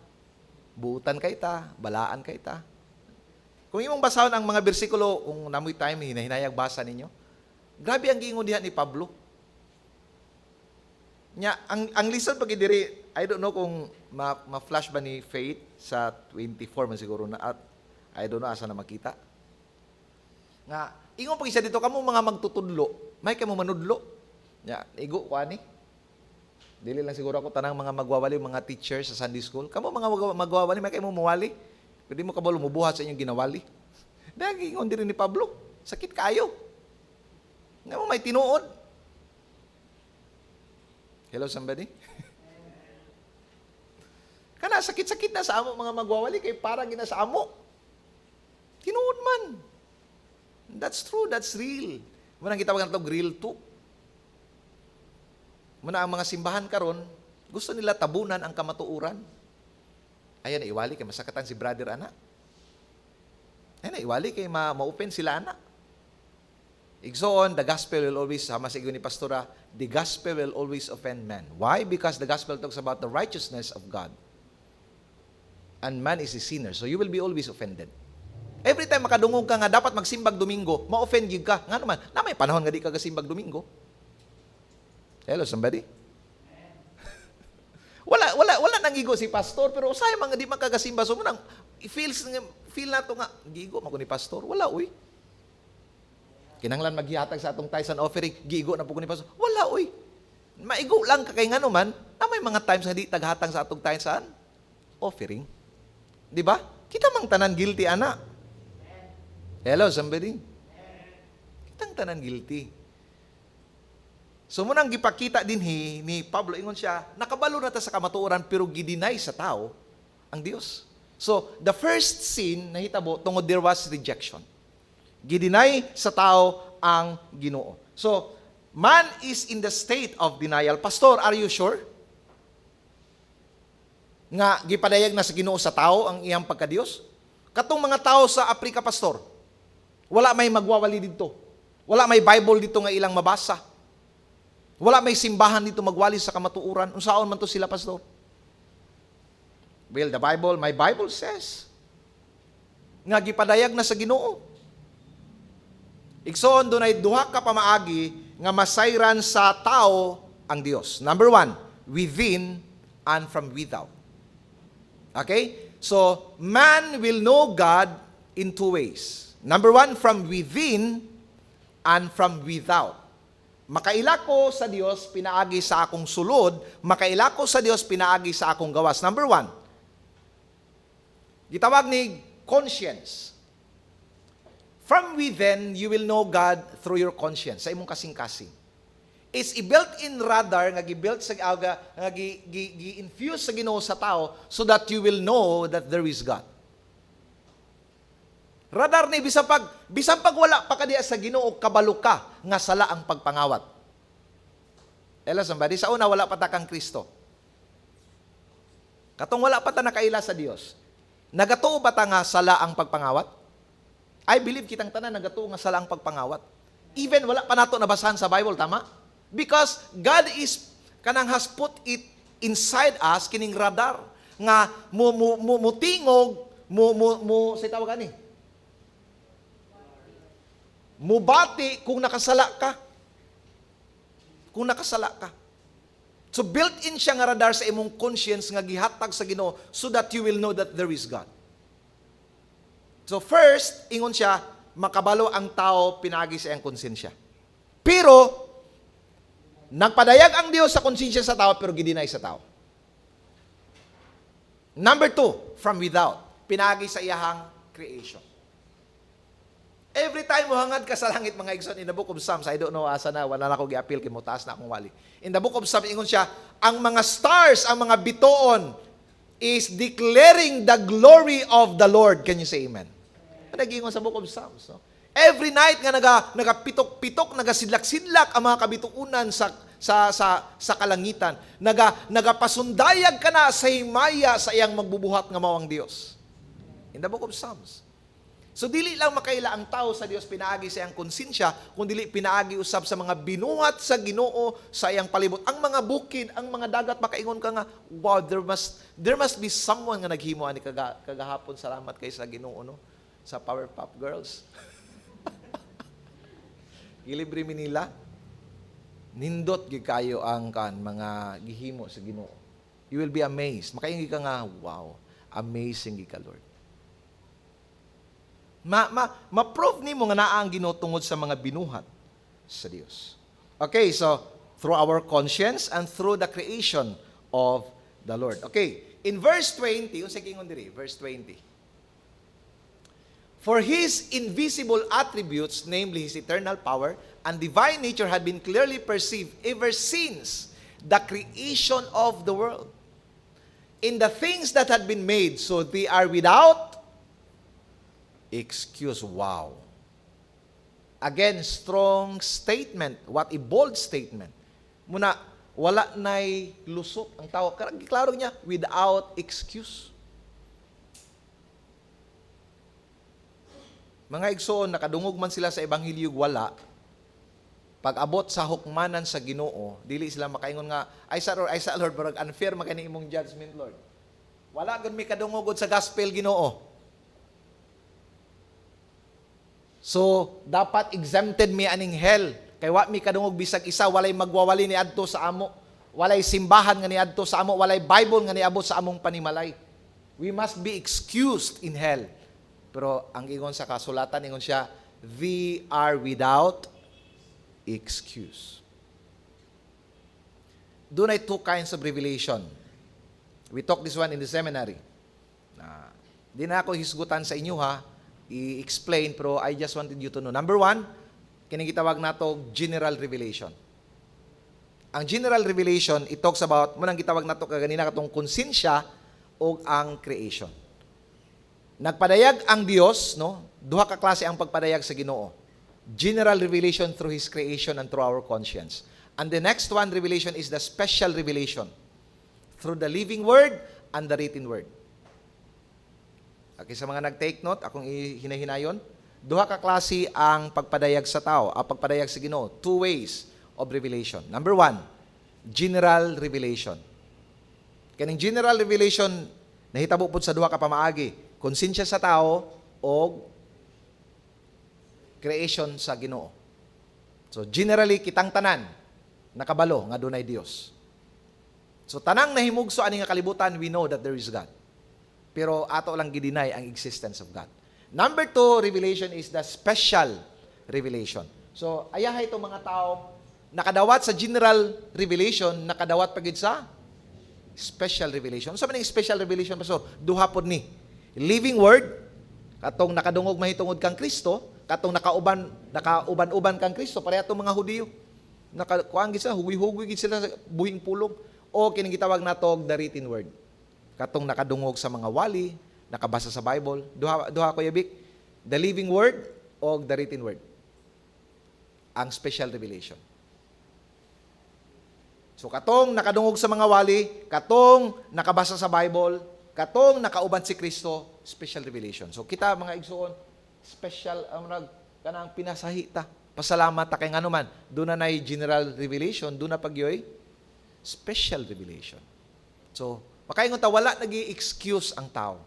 buutan kay ta, balaan kay ta. Kung imong basahon ang mga bersikulo, kung namoy time hinahinayag basa ninyo, grabe ang giingon diha ni Pablo. Nya ang listen pag diri, I don't know kung ma-flash ba ni Faith sa 24 man siguro na at I don't know asa na makita. Nga ingon pag isa dito kamo mga magtutudlo, may kamo manudlo. Nya igo ko ani. Dili lang siguro ako tanang mga magwawali, mga teachers sa Sunday school. Kamo mga magwawali, may kamo mawali. Pwede mo kabalo mubuhat sa inyong ginawali. Dagi ingon diri ni Pablo, sakit kayo. Nga mo may tinuod. Hello, somebody? Kana, sakit-sakit na sa amo mga magwawali kay para gina sa amo. Tinuod man. That's true, that's real. Muna kita wag natog real too. Muna ang mga simbahan karon, gusto nila tabunan ang kamatuuran. Ayan, iwali kay masakatan si brother ana. Ayan, iwali kay ma-open sila ana. Igsoon, the gospel will always, sama sa ni Pastora, the gospel will always offend man. Why? Because the gospel talks about the righteousness of God. And man is a sinner. So you will be always offended. Every time makadungog ka nga, dapat magsimbag Domingo, ma-offend yun ka. Nga naman, na may panahon nga di ka kasimbag Domingo. Hello, somebody? wala nang gigo si pastor, pero usay mga di makagasimba. So, munang, feel na to nga, gigo mo ko ni pastor. Wala, uy. Kinanglan maghihatag sa atong tithes and offering, gigo na po ko ni pastor. Wala, uy. Maigo lang ka kay nga naman, na may mga times na di taghatang sa atong tithes and offering. Di ba? Kita mang tanan guilty, ana. Hello, somebody? Kitang tanan guilty. So, munang gipakita din ni Pablo, ingon siya, nakabalo na ta sa kamatuoran, pero gidinay sa tao ang Dios. So, the first sin na hitabo, tungod there was rejection. Gidinay sa tao ang Ginoo. So, man is in the state of denial. Pastor, are you sure? Nga, gipadayag na sa Ginoo sa tao ang iyang pagka-Dios? Katong mga tao sa Afrika, pastor, wala may magwawali dito. Wala may Bible dito nga ilang mabasa. Wala may simbahan dito magwali sa kamatuuran. Unsaon man to sila, pastor? Well, my Bible says, nga gipadayag na sa Ginoo. Igsoon, doon ay duha ka pamaagi nga masayran sa tao ang Dios. Number 1, within and from without. Okay? So, man will know God in 2 ways. Number 1, from within and from without. Makaila ko sa Dios, pinaagi sa akong sulod. Makaila ko sa Dios, pinaagi sa akong gawas. Number 1, gitawag ni conscience. From within, you will know God through your conscience, sa imong kasing-kasing. It's a built-in radar nga gi-built sa nga gi-infuse sa Ginoo sa tao so that you will know that there is God. Radar ni bisan pag wala pa kadiya sa Ginoo kabalo ka nga sala ang pagpangawat. Hello somebody, sa una wala pa ta kang Kristo. Katong wala pa ta nakaila sa Dios. Nagatuo ba ta nga sala ang pagpangawat? I believe kitang tanan nagatuo nga sala ang pagpangawat. Even wala pa nato nabasahan sa Bible, tama? Because God has put it inside us kining radar nga mutingog say tawag ani. Mubati kung nakasala ka. Kung nakasala ka. So built-in siya nga radar sa imong conscience nga gihatag sa Ginoo so that you will know that there is God. So first, ingon siya, makabalo ang tao pinagi sa iyang konsensya. Pero, nagpadayag ang Dios sa konsensya sa tao pero gidinay sa tao. Number 2, from without. Pinagi sa iyahang creation. Every time mo hangad ka sa langit, mga igsoon, in the book of Psalms, I don't know asa na, wala na ako gi-appeal, kay mo taas na akong wali. In the book of Psalms, ingon siya, ang mga stars, ang mga bituon, is declaring the glory of the Lord. Can you say amen? Nagingon sa book of Psalms. No? Every night nga nagapitok-pitok, nagasidlak-sidlak ang mga kabituunan sa kalangitan. Nagapasundayag ka na sa himaya sa iyang magbubuhat nga mawang Dios. In the book of Psalms. So dili lang makaila ang tao sa Dios pinaagi sa iyang konsensya, kundi dili pinaagi usab sa mga binuhat sa Ginoo sa iyang palibot. Ang mga bukid, ang mga dagat, makaingon ka nga, wow, there must be someone nga naghimo ani kagahapon. Salamat kay sa Ginoo, no? Sa Powerpuff Girls. Gilibre mi nila. Nindot gid kayo ang mga gihimo sa Ginoo. You will be amazed. Makaingon ka nga, wow, amazing gid ka, Lord. Ma-prove nimo nga naa ang Ginoo tungod sa mga binuhat sa Dios. Okay, so through our conscience and through the creation of the Lord. Okay, in verse 20, unsay kingon diri? Verse 20. For His invisible attributes, namely His eternal power and divine nature, had been clearly perceived ever since the creation of the world. In the things that had been made, so they are without excuse. Wow. Again, strong statement. What a bold statement. Muna, wala na'y lusot ang tao. Klaro niya, without excuse. Mga igsoon, nakadungog man sila sa Ebanghelyo, wala. Pag abot sa hukmanan sa Ginoo, dili sila makaingon nga, ay sa Lord, barag unfair magani imong judgment, Lord. Wala gud mi kadungogod sa gospel, Ginoo. So, dapat exempted mi aning hell. Kay wa mi kadungog bisag isa, walay magwawali ni adto sa amo. Walay simbahan nga ni adto sa amo, walay Bible nga niabot sa among panimalay. We must be excused in hell. Pero ang ingon sa kasulatan, ingon siya, they are without excuse. Doon ay two kinds of revelation. We talk this one in the seminary. Di na ako hisgutan sa inyo ha, i-explain, pero I just wanted you to know. Number one, kining gitawag nato general revelation. Ang general revelation, it talks about, munang gitawag nato kaganina katong konsensya o ang creation. Nagpadayag ang Dios, no? Duha ka klase ang pagpadayag sa Ginoo. General revelation through His creation and through our conscience. And the next one, revelation, is the special revelation through the living word and the written word. Okay, sa mga nag-take note, akong hinahinayon, duha ka klase ang pagpadayag sa tao, ang pagpadayag sa Ginoo. Two ways of revelation. Number one, general revelation. Kaning general revelation, nahitabo po sa duha ka pamaagi. Konsensya sa tao o creation sa Ginoo. So, generally, kitang tanan, nakabalo nga dunay Dios. So, tanang nahimugso ani nga kalibutan, we know that there is God. Pero ato lang gidinay ang existence of God. Number two, revelation is the special revelation. So, ayahay itong mga tao, nakadawat sa general revelation, nakadawat pagid sa special revelation. So, maning special revelation, Pastor? Duha pod ni. Living word, katong nakadungog mahitungod kang Kristo, katong nakauban-uban kang Kristo, pareha itong mga Hudiyo. Nakakuang gid sila, huwi-huwi gid sila sa buhing pulong. O kining gitawag nato the written word. Katong nakadungog sa mga wali, nakabasa sa Bible. Duha Kuya Vic, the living word o the written word. Ang special revelation. So katong nakadungog sa mga wali, katong nakabasa sa Bible, katong nakauban si Kristo, special revelation. So kita mga igsoon, special kanang pinasahita. Pasalamat ta kay nganuman. Doon na general revelation, doon na pagyoy special revelation. So makaingon ta, wala nag-i-excuse ang tao.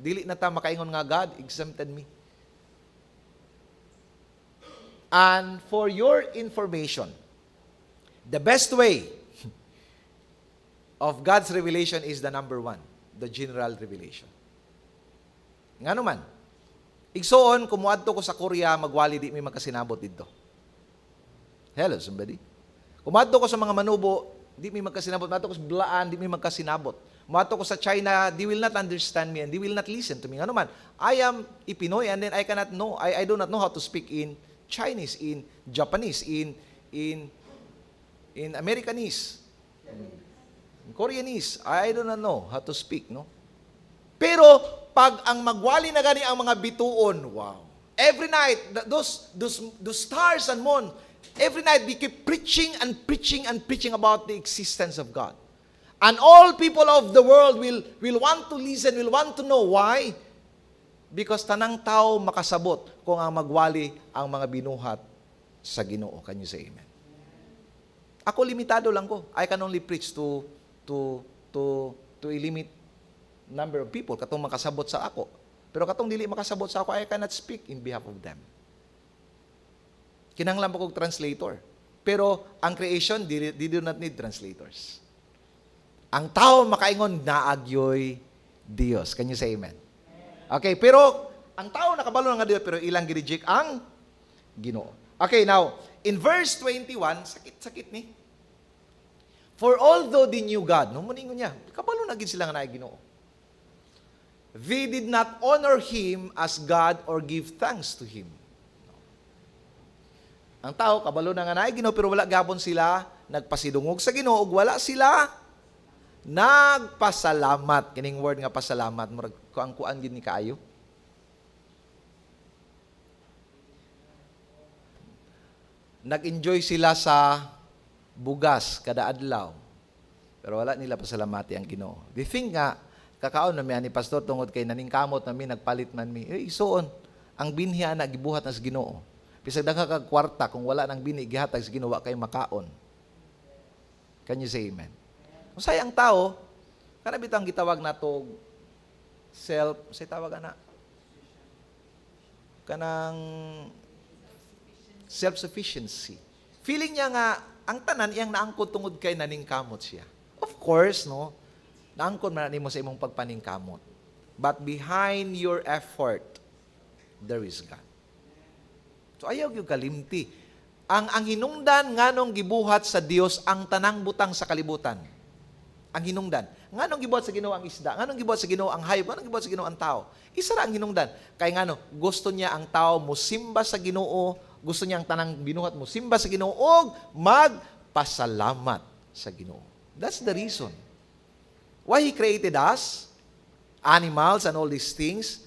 Dili na ta makaingon nga, God exempted me. And for your information, the best way of God's revelation is the number one, the general revelation. Nga naman, igsoon, kumuadto ko sa Korea, magwali di may magkasinabot dito. Hello, somebody? Kumuadto ko sa mga manubo, di may magkasinabot. Kumuadto ko sa Blaan, di may magkasinabot. Mato ko sa China, they will not understand me and they will not listen to me. Ano man, I am a Pinoy and then I cannot know, I do not know how to speak in Chinese, in Japanese, in Americanese, in Koreanese. I do not know how to speak, no? Pero, pag ang magwali na gani ang mga bituon, wow, Every night, those stars and moon, every night they keep preaching and preaching and preaching about the existence of God. And all people of the world will want to listen, will want to know. Why? Because tanang tao makasabot kung ang magwali ang mga binuhat sa Ginoo. Can you say amen? Ako limitado lang ko. I can only preach to a limit number of people katong makasabot sa ako. Pero katong dili makasabot sa ako, I cannot speak in behalf of them. Kinahanglan pa kog translator. Pero ang creation, they do not need translators. Ang tao makaingon, naagyoy Dios. Can you say amen? Okay, pero ang tao nakabalo nga Dios, pero ilang gireject ang Ginoo. Okay, now, in verse 21, sakit ni. For although they knew God, no, muningon niya, kabalo na gid sila nga naay Ginoo. They did not honor Him as God or give thanks to Him. Ang tao, kabalo na nga naay Ginoo, pero wala gapon sila nagpasidungog sa Ginoo, ug wala sila nagpasalamat. Kining word nga pasalamat, murag kuan gid ni kaayo. Nag-enjoy sila sa bugas kada adlaw, pero wala nila pasalamati ang Ginoo. They think nga kakaon na mi ani pastor tungod kay naningkamot na mi nagpalit man mi. Isuon ang binhi ana gibuhat na sa Ginoo. Bisag dagha kag kwarta kung wala nang binhi gihatag sa Ginoo kay makaon. Can you say amen? Usay ang tao kana bitang gitawag nato say tawag ana kanang self-sufficiency. Feeling niya nga ang tanan iyang naangkon tungod kay naningkamot siya. Of course, no? Naangkon man nimo sa imong pagpaningkamot. But behind your effort, there is God. So ayaw gyud kalimti. Ang hinungdan nganong gibuhat sa Dios ang tanang butang sa kalibutan. Ang hinungdan. Nganong gibuhat sa Ginoo ang isda? Nganong gibuhat sa Ginoo ang hayop? Nganong gibuhat sa Ginoo ang tao? Isa ra ang hinungdan. Kay ngano, gusto niya ang tao mosimba sa Ginoo, gusto niya ang tanang binuhat mo simba sa Ginoo ug magpasalamat sa Ginoo. That's the reason why He created us, animals and all these things,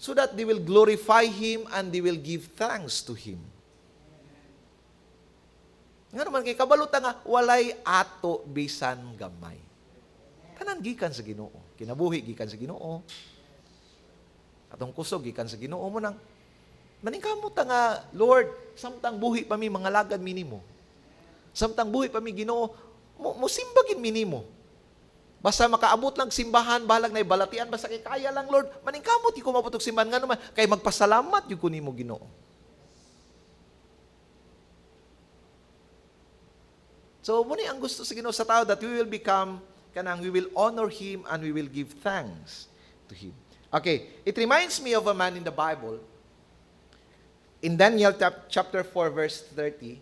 so that they will glorify Him and they will give thanks to Him. Nga naman kay kabalutan nga, walay ato bisan gamay. Tanan gikan sa Ginoo. Kinabuhi gikan sa Ginoo. Atong kusog gikan sa Ginoo mo nang maningkamot nga, Lord, samtang buhi pa mi mga lagad minimo. Samtang buhi pa mi Ginoo, musimbagin minimo. Basta makaabot lang simbahan, balag na ibalatian, basta kay kaya lang, Lord, maningkamot, di ko maputok simbahan nga naman, kay magpasalamat yung kunimo Ginoo. So, muna ang gusto sa Ginoo sa tao that we will become, we will honor Him and we will give thanks to Him. Okay, it reminds me of a man in the Bible, in Daniel chapter 4, verse 30,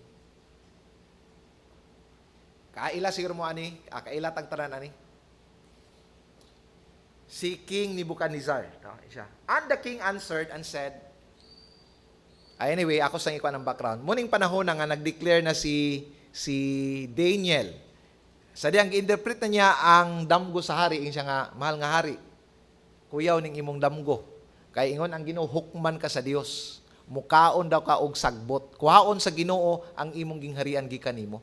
kaila siguro mo ani, kaila tang tanan ani, si King Nebuchadnezzar. And the king answered and said, anyway, ako sa ikuan ng background. Muning panahon na nga nag-declare na si Daniel. Sa diyang interpret na niya ang damgo sa hari, siya nga, mahal nga hari. Kuyaw ning imong damgo. Kay ingon ang Ginoo, hukman ka sa Dios. Mukaon daw ka og sagbot. Kuhaon sa Ginoo ang imong gingharian gikan nimo.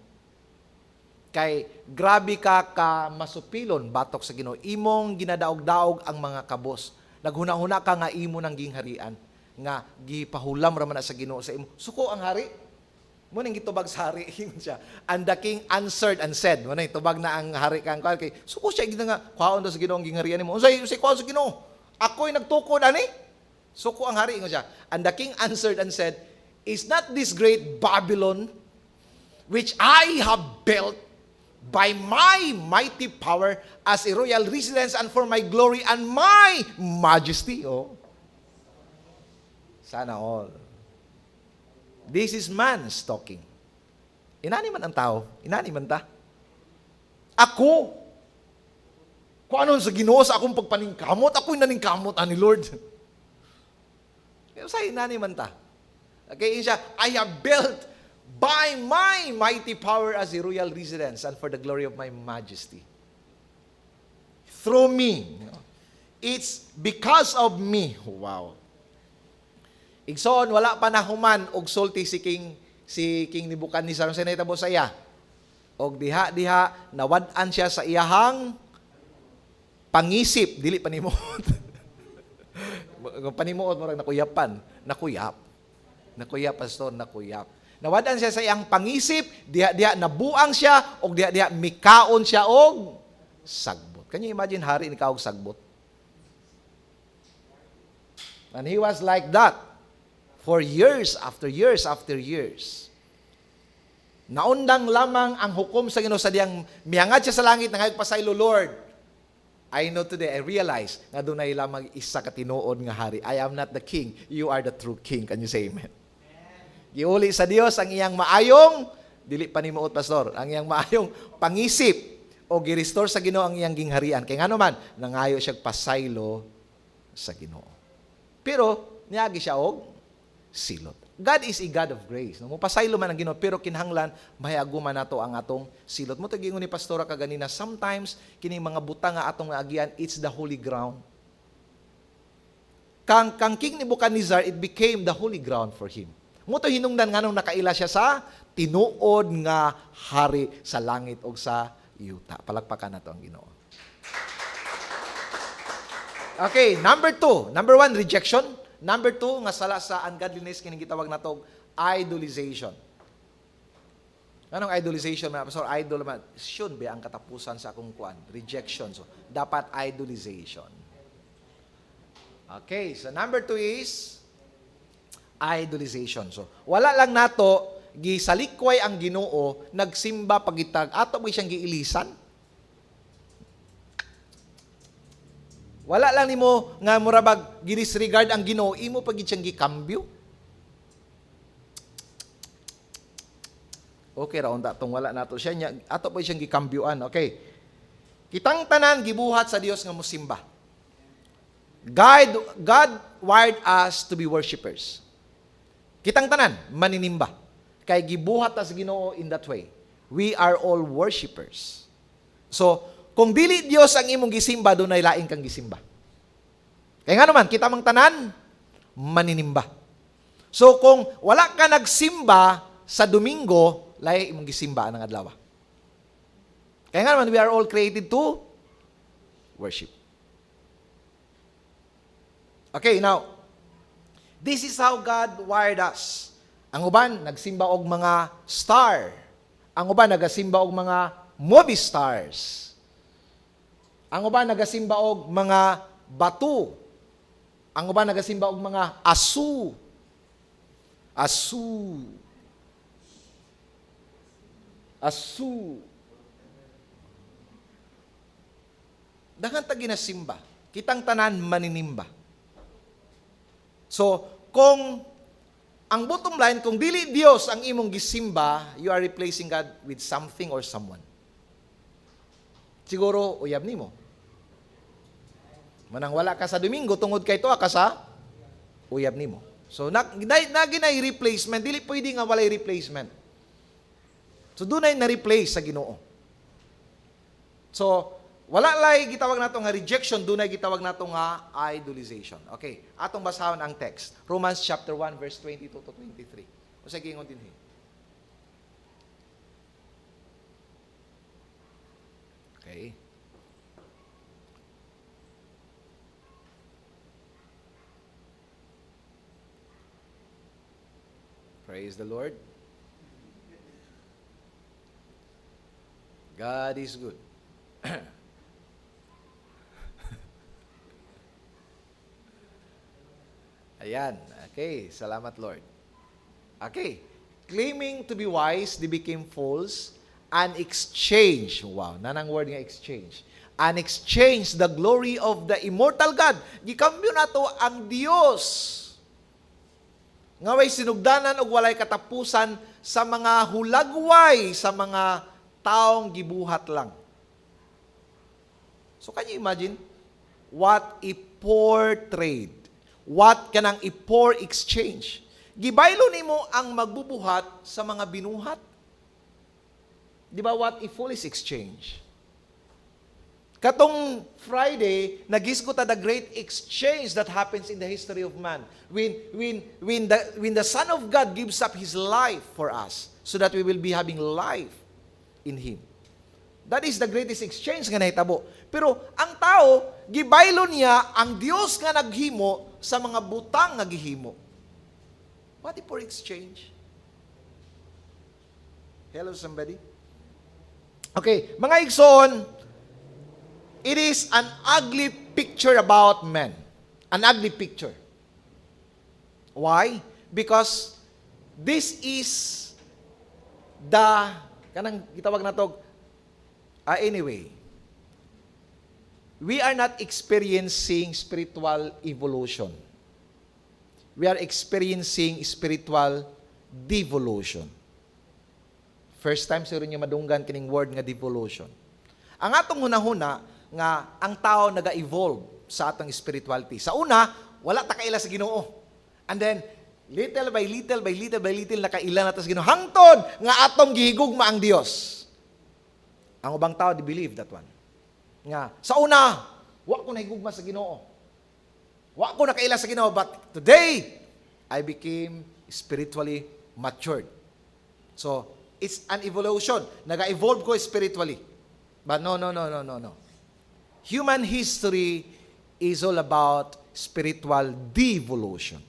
Kay grabe ka masupilon batok sa Ginoo. Imong ginadaog-daog ang mga kabos. Naghuna-huna ka nga imo nang gingharian nga gipahulam ra man sa Ginoo sa imo. Suko ang hari. Mo ning gitubag sa hari siya. And the king answered and said, mo nang tubag na ang hari kang kay suko siya gid nga kuhaon daw sa Ginoo ang gingharian nimo. Unsay kuhaon sa Ginoo? Ako'y nagtukod ani. Suko ang hari ingon siya. And the king answered and said, is not this great Babylon which I have built by my mighty power as a royal residence and for my glory and my majesty? Oh. Sana all. This is man's talking. Inani man ang tao. Inani man ta. Ako. Kung anon sa Ginoo sa akong pagpaningkamot, ako'y naningkamot ani Lord. Sa inani man ta. Okay, siya, I have built by my mighty power as a royal residence and for the glory of my majesty. Through me. It's because of me. Wow. Igsoon, wala pa nahuman og sulti si King Nebuchadnezzar sa nahitabo sa iya. Og diha nawad-an siya sa iyahang pangisip, dili panimuot. Panimuot mo nakuyapan, nakuyap pastor, nakuyap. Nawad-an siya sa iyang pangisip, diha nabuang siya og diha mikaon siya og sagbot. Can you imagine hari ni kaog sagbot? And he was like that for years after years after years. Naundang lamang ang hukom sa Ginoo sa diyang miangad siya sa langit nangayog pasaylo, Lord. I know today, I realize nga dunay lamang isa ka tinuod nga hari. I am not the king, you are the true king. Can you say amen? Giuli sa Dios ang iyang maayong, dili panimuot pastor, ang iyang maayong pangisip o gi-restore sa Ginoo ang iyang gingharian. Kay ngano man nangayo siya pasaylo sa Ginoo. Pero niagi siya og silot. God is a God of grace. No? Mupasaylo man ang Ginoo, pero kinahanglan mahiaguman nato ang atong silot. Mo gingon ni pastora kaganina, sometimes kining mga butang nga atong agian, it's the holy ground. Kang King Nebuchadnezzar, it became the holy ground for him. Mo to hinungdan nganong nakaila siya sa tinuod nga hari sa langit o sa yuta. Palakpakan nato ang Ginoo. Okay, number 2. Number 1, rejection. Number 2, nga sala sa ungodliness, kining gitawag natog idolization. Anong idolization? Pastor, idol man. Should be ang katapusan sa akong kuan. Rejection. So, dapat idolization. Okay, so number 2 is idolization. So, wala lang nato, gisalikway ang Ginoo, nagsimba pagitag, ato mo siyang giilisan. Wala lang nimo nga murabag ginisregard ang Ginoo, imo pagid siyang gikambyo. Okay ra unta tong wala nato siya nya ato pa siyang gikambyoan. Okay. Kitang tanan gibuhat sa Dios nga mosimba. God wired us to be worshipers. Kitang tanan maninimba. Kay gibuhat ta sa Ginoo in that way. We are all worshipers. So, kung dili Dios ang imong gisimba, dunay lain kang gisimba. Kaya nga naman, kita mang tanan, maninimba. So, kung wala ka nagsimba sa Domingo, lain imong gisimba ng adlaw. Kaya nga naman, we are all created to worship. Okay, now, this is how God wired us. Ang uban, nagsimba og mga star. Ang uban, nagasimba og mga movie stars. Ang uban nagasimba og mga bato. Ang uban nagasimba og mga asu. Asu. Asu. Daghang ta ginasimba. Kitang tanan maninimba. So, kung ang bottom line, kung dili Dios ang imong gisimba, you are replacing God with something or someone. Siguro, uyab nimo. Manang wala ka sa Domingo, tungod kay tuwa ka sa uyab nimo. So, naginay replacement, dili pwede nga walay replacement. So, dunay na-replace sa Ginoo. So, wala lay gitawag nato nga rejection, dunay gitawag nato nga idolization. Okay, atong basahon ang text. Romans chapter 1, verse 22 to 23. O sa gingon din. Okay. Praise the Lord. God is good. Ayan. Okay. Salamat, Lord. Okay. Claiming to be wise, they became fools and exchange. Wow. Nanang word nga exchange. And exchange the glory of the immortal God. Gikambyo na to ang Diyos. Nga way sinugdanan o walay katapusan sa mga hulagway, sa mga taong gibuhat lang. So can you imagine? What a poor trade. What kanang a poor exchange. Gibaylo nimo ang magbubuhat sa mga binuhat. Di ba what a foolish exchange? Katong Friday, nagisguta the great exchange that happens in the history of man. When the Son of God gives up His life for us, so that we will be having life in Him. That is the greatest exchange nga nahitabo. Pero ang tao, gibaylo niya ang Dios nga naghimo sa mga butang nga gihimo. What if for exchange? Hello, somebody? Okay, mga igsoon, it is an ugly picture about men. An ugly picture. Why? Because this is kanang gitawag na to, anyway, we are not experiencing spiritual evolution. We are experiencing spiritual devolution. First time siguro niyo madunggan kining word nga devolution. Ang atong hunahuna nga ang tao naga-evolve sa atong spirituality. Sa una, wala ta kaila sa Ginoo. And then little by little nakaila na ta sa Ginoo hangtod nga atong gihigugma ang Dios. Ang ubang tao di believe that one. Nga sa una, wa ko nahigugma sa Ginoo. Wa ko nakaila sa Ginoo, but today I became spiritually matured. So, it's an evolution. Naga-evolve ko spiritually. But no. Human history is all about spiritual devolution.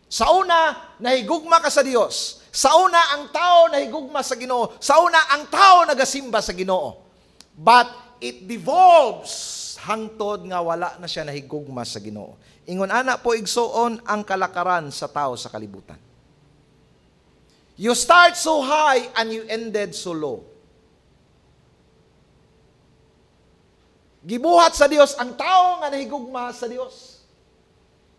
Sa una, nahigugma ka sa Dios. Sa una, ang tao nahigugma sa Ginoo. Sa una, ang tao nagasimba sa Ginoo. But it devolves hangtod nga wala na siya nahigugma sa Ginoo. Ingon ana po igsoon ang kalakaran sa tao sa kalibutan. You start so high and you ended so low. Gibuhat sa Dios ang tao nga nahigugma sa Dios.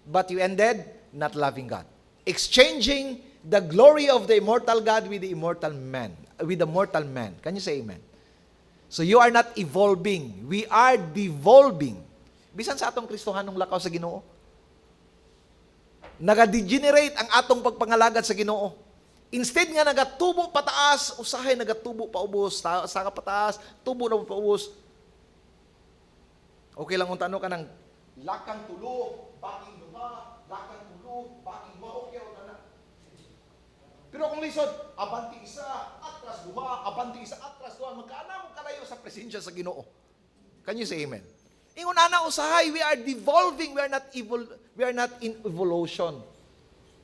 But you ended not loving God. Exchanging the glory of the immortal God with the immortal man. With the mortal man. Can you say amen? So you are not evolving. We are devolving. Bisan sa atong Kristohanong lakaw sa Ginoo. Naga-degenerate ang atong pagpangalagad sa Ginoo. Instead nga nagatubo pataas, usahay nagatubo paubos, saka pataas, tubo na paubos. Okay lang kung tanong ka ng lakang tulo, baking luma, lakang tulo, baking luma, okay o na. Pero kung lisod, abanti isa, atras luma, abanti isa, atras luma, magkaana mo kalayo sa presensya sa Ginoo. Can you say amen? Ingon ana usahay, we are devolving, we are not in evolution.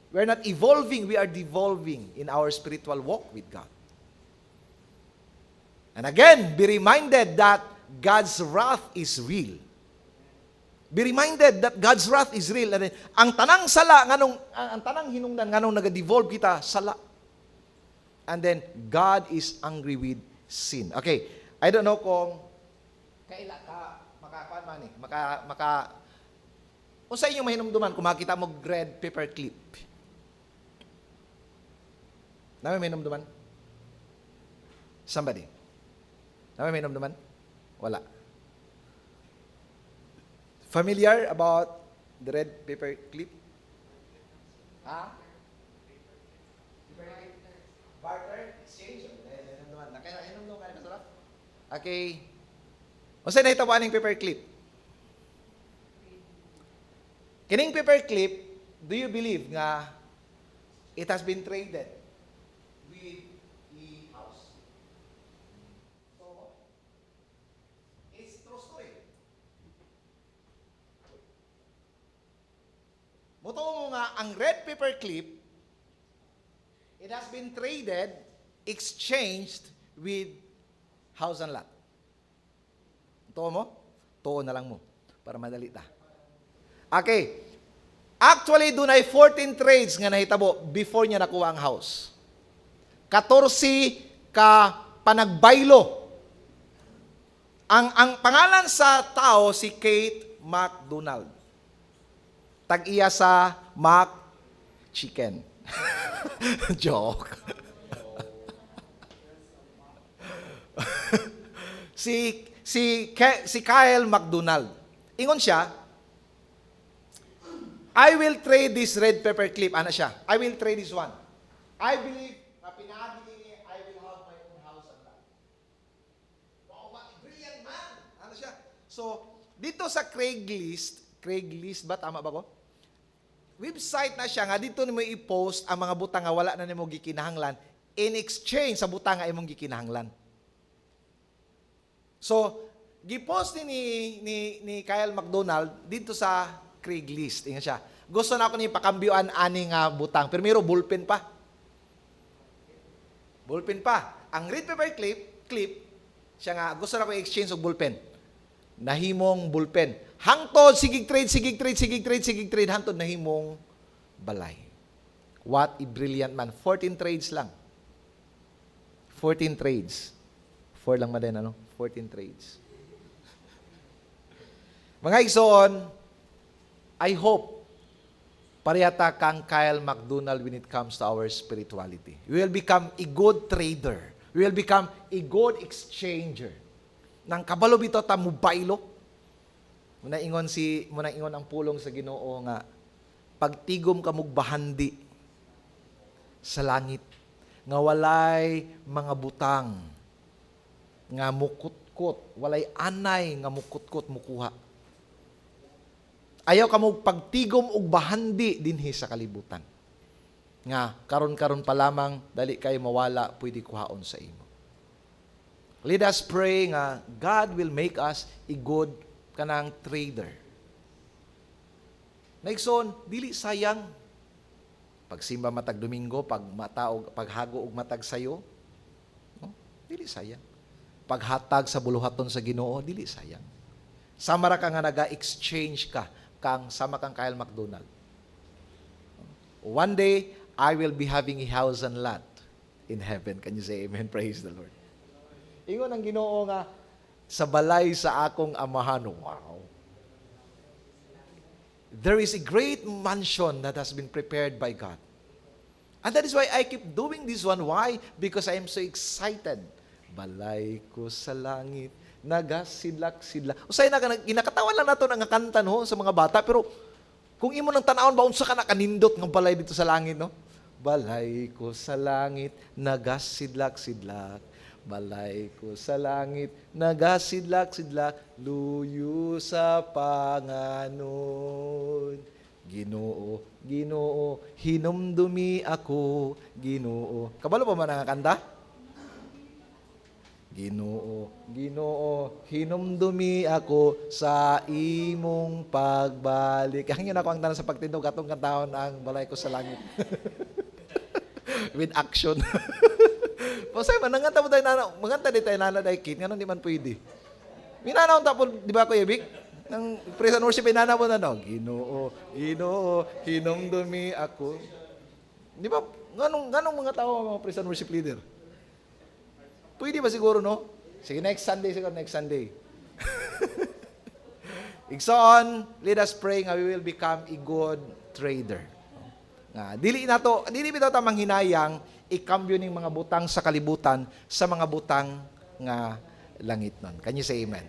We are not evolving, we are devolving in our spiritual walk with God. And again, be reminded that God's wrath is real. Be reminded that God's wrath is real. And ang tanang sala, ang tanang hinungdan, nganong nag-devolve kita, sala. And then, God is angry with sin. Okay, I don't know kung kaila ka, kung sa inyong mahinumduman, kung makita mo red paper clip. Namin mahinumduman? Somebody? Namin mahinumduman? Wala. Familiar about the red paper clip? Ha? Barter? Exchange? Okay. O saan nahitabuan ng paper clip? Kining paper clip, do you believe nga it has been traded with the house? So, it's true story. Muto mo nga, ang red paper clip, it has been traded, exchanged with house and lot. Muto mo? Tuo na lang mo, para madali ta. Okay. Actually, doon ay 14 trades nga nahitabo before niya nakuha ang house. 14 ka panagbaylo. Ang pangalan sa tao si Kate McDonald. Tag-iya sa Mac Chicken. Joke. si Kyle McDonald. Ingon siya, I will trade this red paper clip. Ano siya? I will trade this one. I believe na pinabili niya, I will have my own house and land. Wow, what a brilliant man. So, dito sa Craigslist ba? Tama ba ko? Website na siya nga, dito nimo i-post ang mga butang nga wala na nimo gikinahanglan in exchange sa butang nga imong gikinahanglan. So, gipost ni Kyle McDonald dito sa Craigslist. Ingat siya. Gusto na ako ni pakambyoan ani nga butang. Pero bullpen pa. Bullpen pa. Ang read paper clip, siya nga, gusto na ko i-exchange og bullpen. Nahimong bullpen. Hangtod, sigig trade, hangtod nahimong balay. What a brilliant man. 14 trades lang. 14 trades. 4 lang din, 14 trades. Mga igsoon, I hope parehata kang Kyle McDonald when it comes to our spirituality. We will become a good trader. We will become a good exchanger. Nang kabalo bito ta mubaylo. Muna ingon ang pulong sa Ginoo nga pagtigom ka mugbahandi sa langit nga walay mga butang nga mukutkot, walay anay nga mukutkot mukuha. Ayaw ka mo pagtigom og bahandi dinhi sa kalibutan. Nga karon-karon pa lamang dali kay mawala pwede kuhaon sa imo. Let us pray nga God will make us a good kanang trader. Naigsoon, dili sayang pagsimba matag Domingo, paghago og matag sayo, no? Dili sayang. Paghatag sa buluhaton sa Ginoo, dili sayang. Samara ka nga naga-exchange ka sama kang Kyle McDonald. One day, I will be having a house and lot in heaven. Can you say amen? Praise the Lord. Ingon ang Ginoo nga, sa balay sa akong amahan. Wow. There is a great mansion that has been prepared by God. And that is why I keep doing this one. Why? Because I am so excited. Balay ko sa langit, nagasidlak-sidlak. Usay na ginakatawan lang nato nga kanta no sa mga bata, pero kung imo nang tanawon ba unsa ka nakanindot ng balay dito sa langit, no? Balay ko sa langit, nagasidlak-sidlak. Balay ko sa langit, nagasidlak-sidlak, luyo sa Panganon. Ginoo, Ginoo, hinumdumi ako, Ginoo. Kabalo pa man ang kanta? Ginoo, Ginoo, hinumdumi ako sa imong pagbalik. Hangin ako ang tanan sa pagtindog atong kantahon ang balay ko sa langit. With action. Pasay man nanganta mo tayo manganta di tayo nanaday kit ngano di man pwede. Minanaw tapon di ba Kuya Vic? Nang praise and worship inana mo na Ginoo, Ginoo, hinumdumi ako. Di ba nganong mga tao mga praise and worship leader? Pwede ba siguro, no? Sige, next Sunday. Igsoon, let us pray nga we will become a good trader. Dili bitaw ta manghinayang ikambyo ning mga butang sa kalibutan sa mga butang nga langit nun. Can you say amen?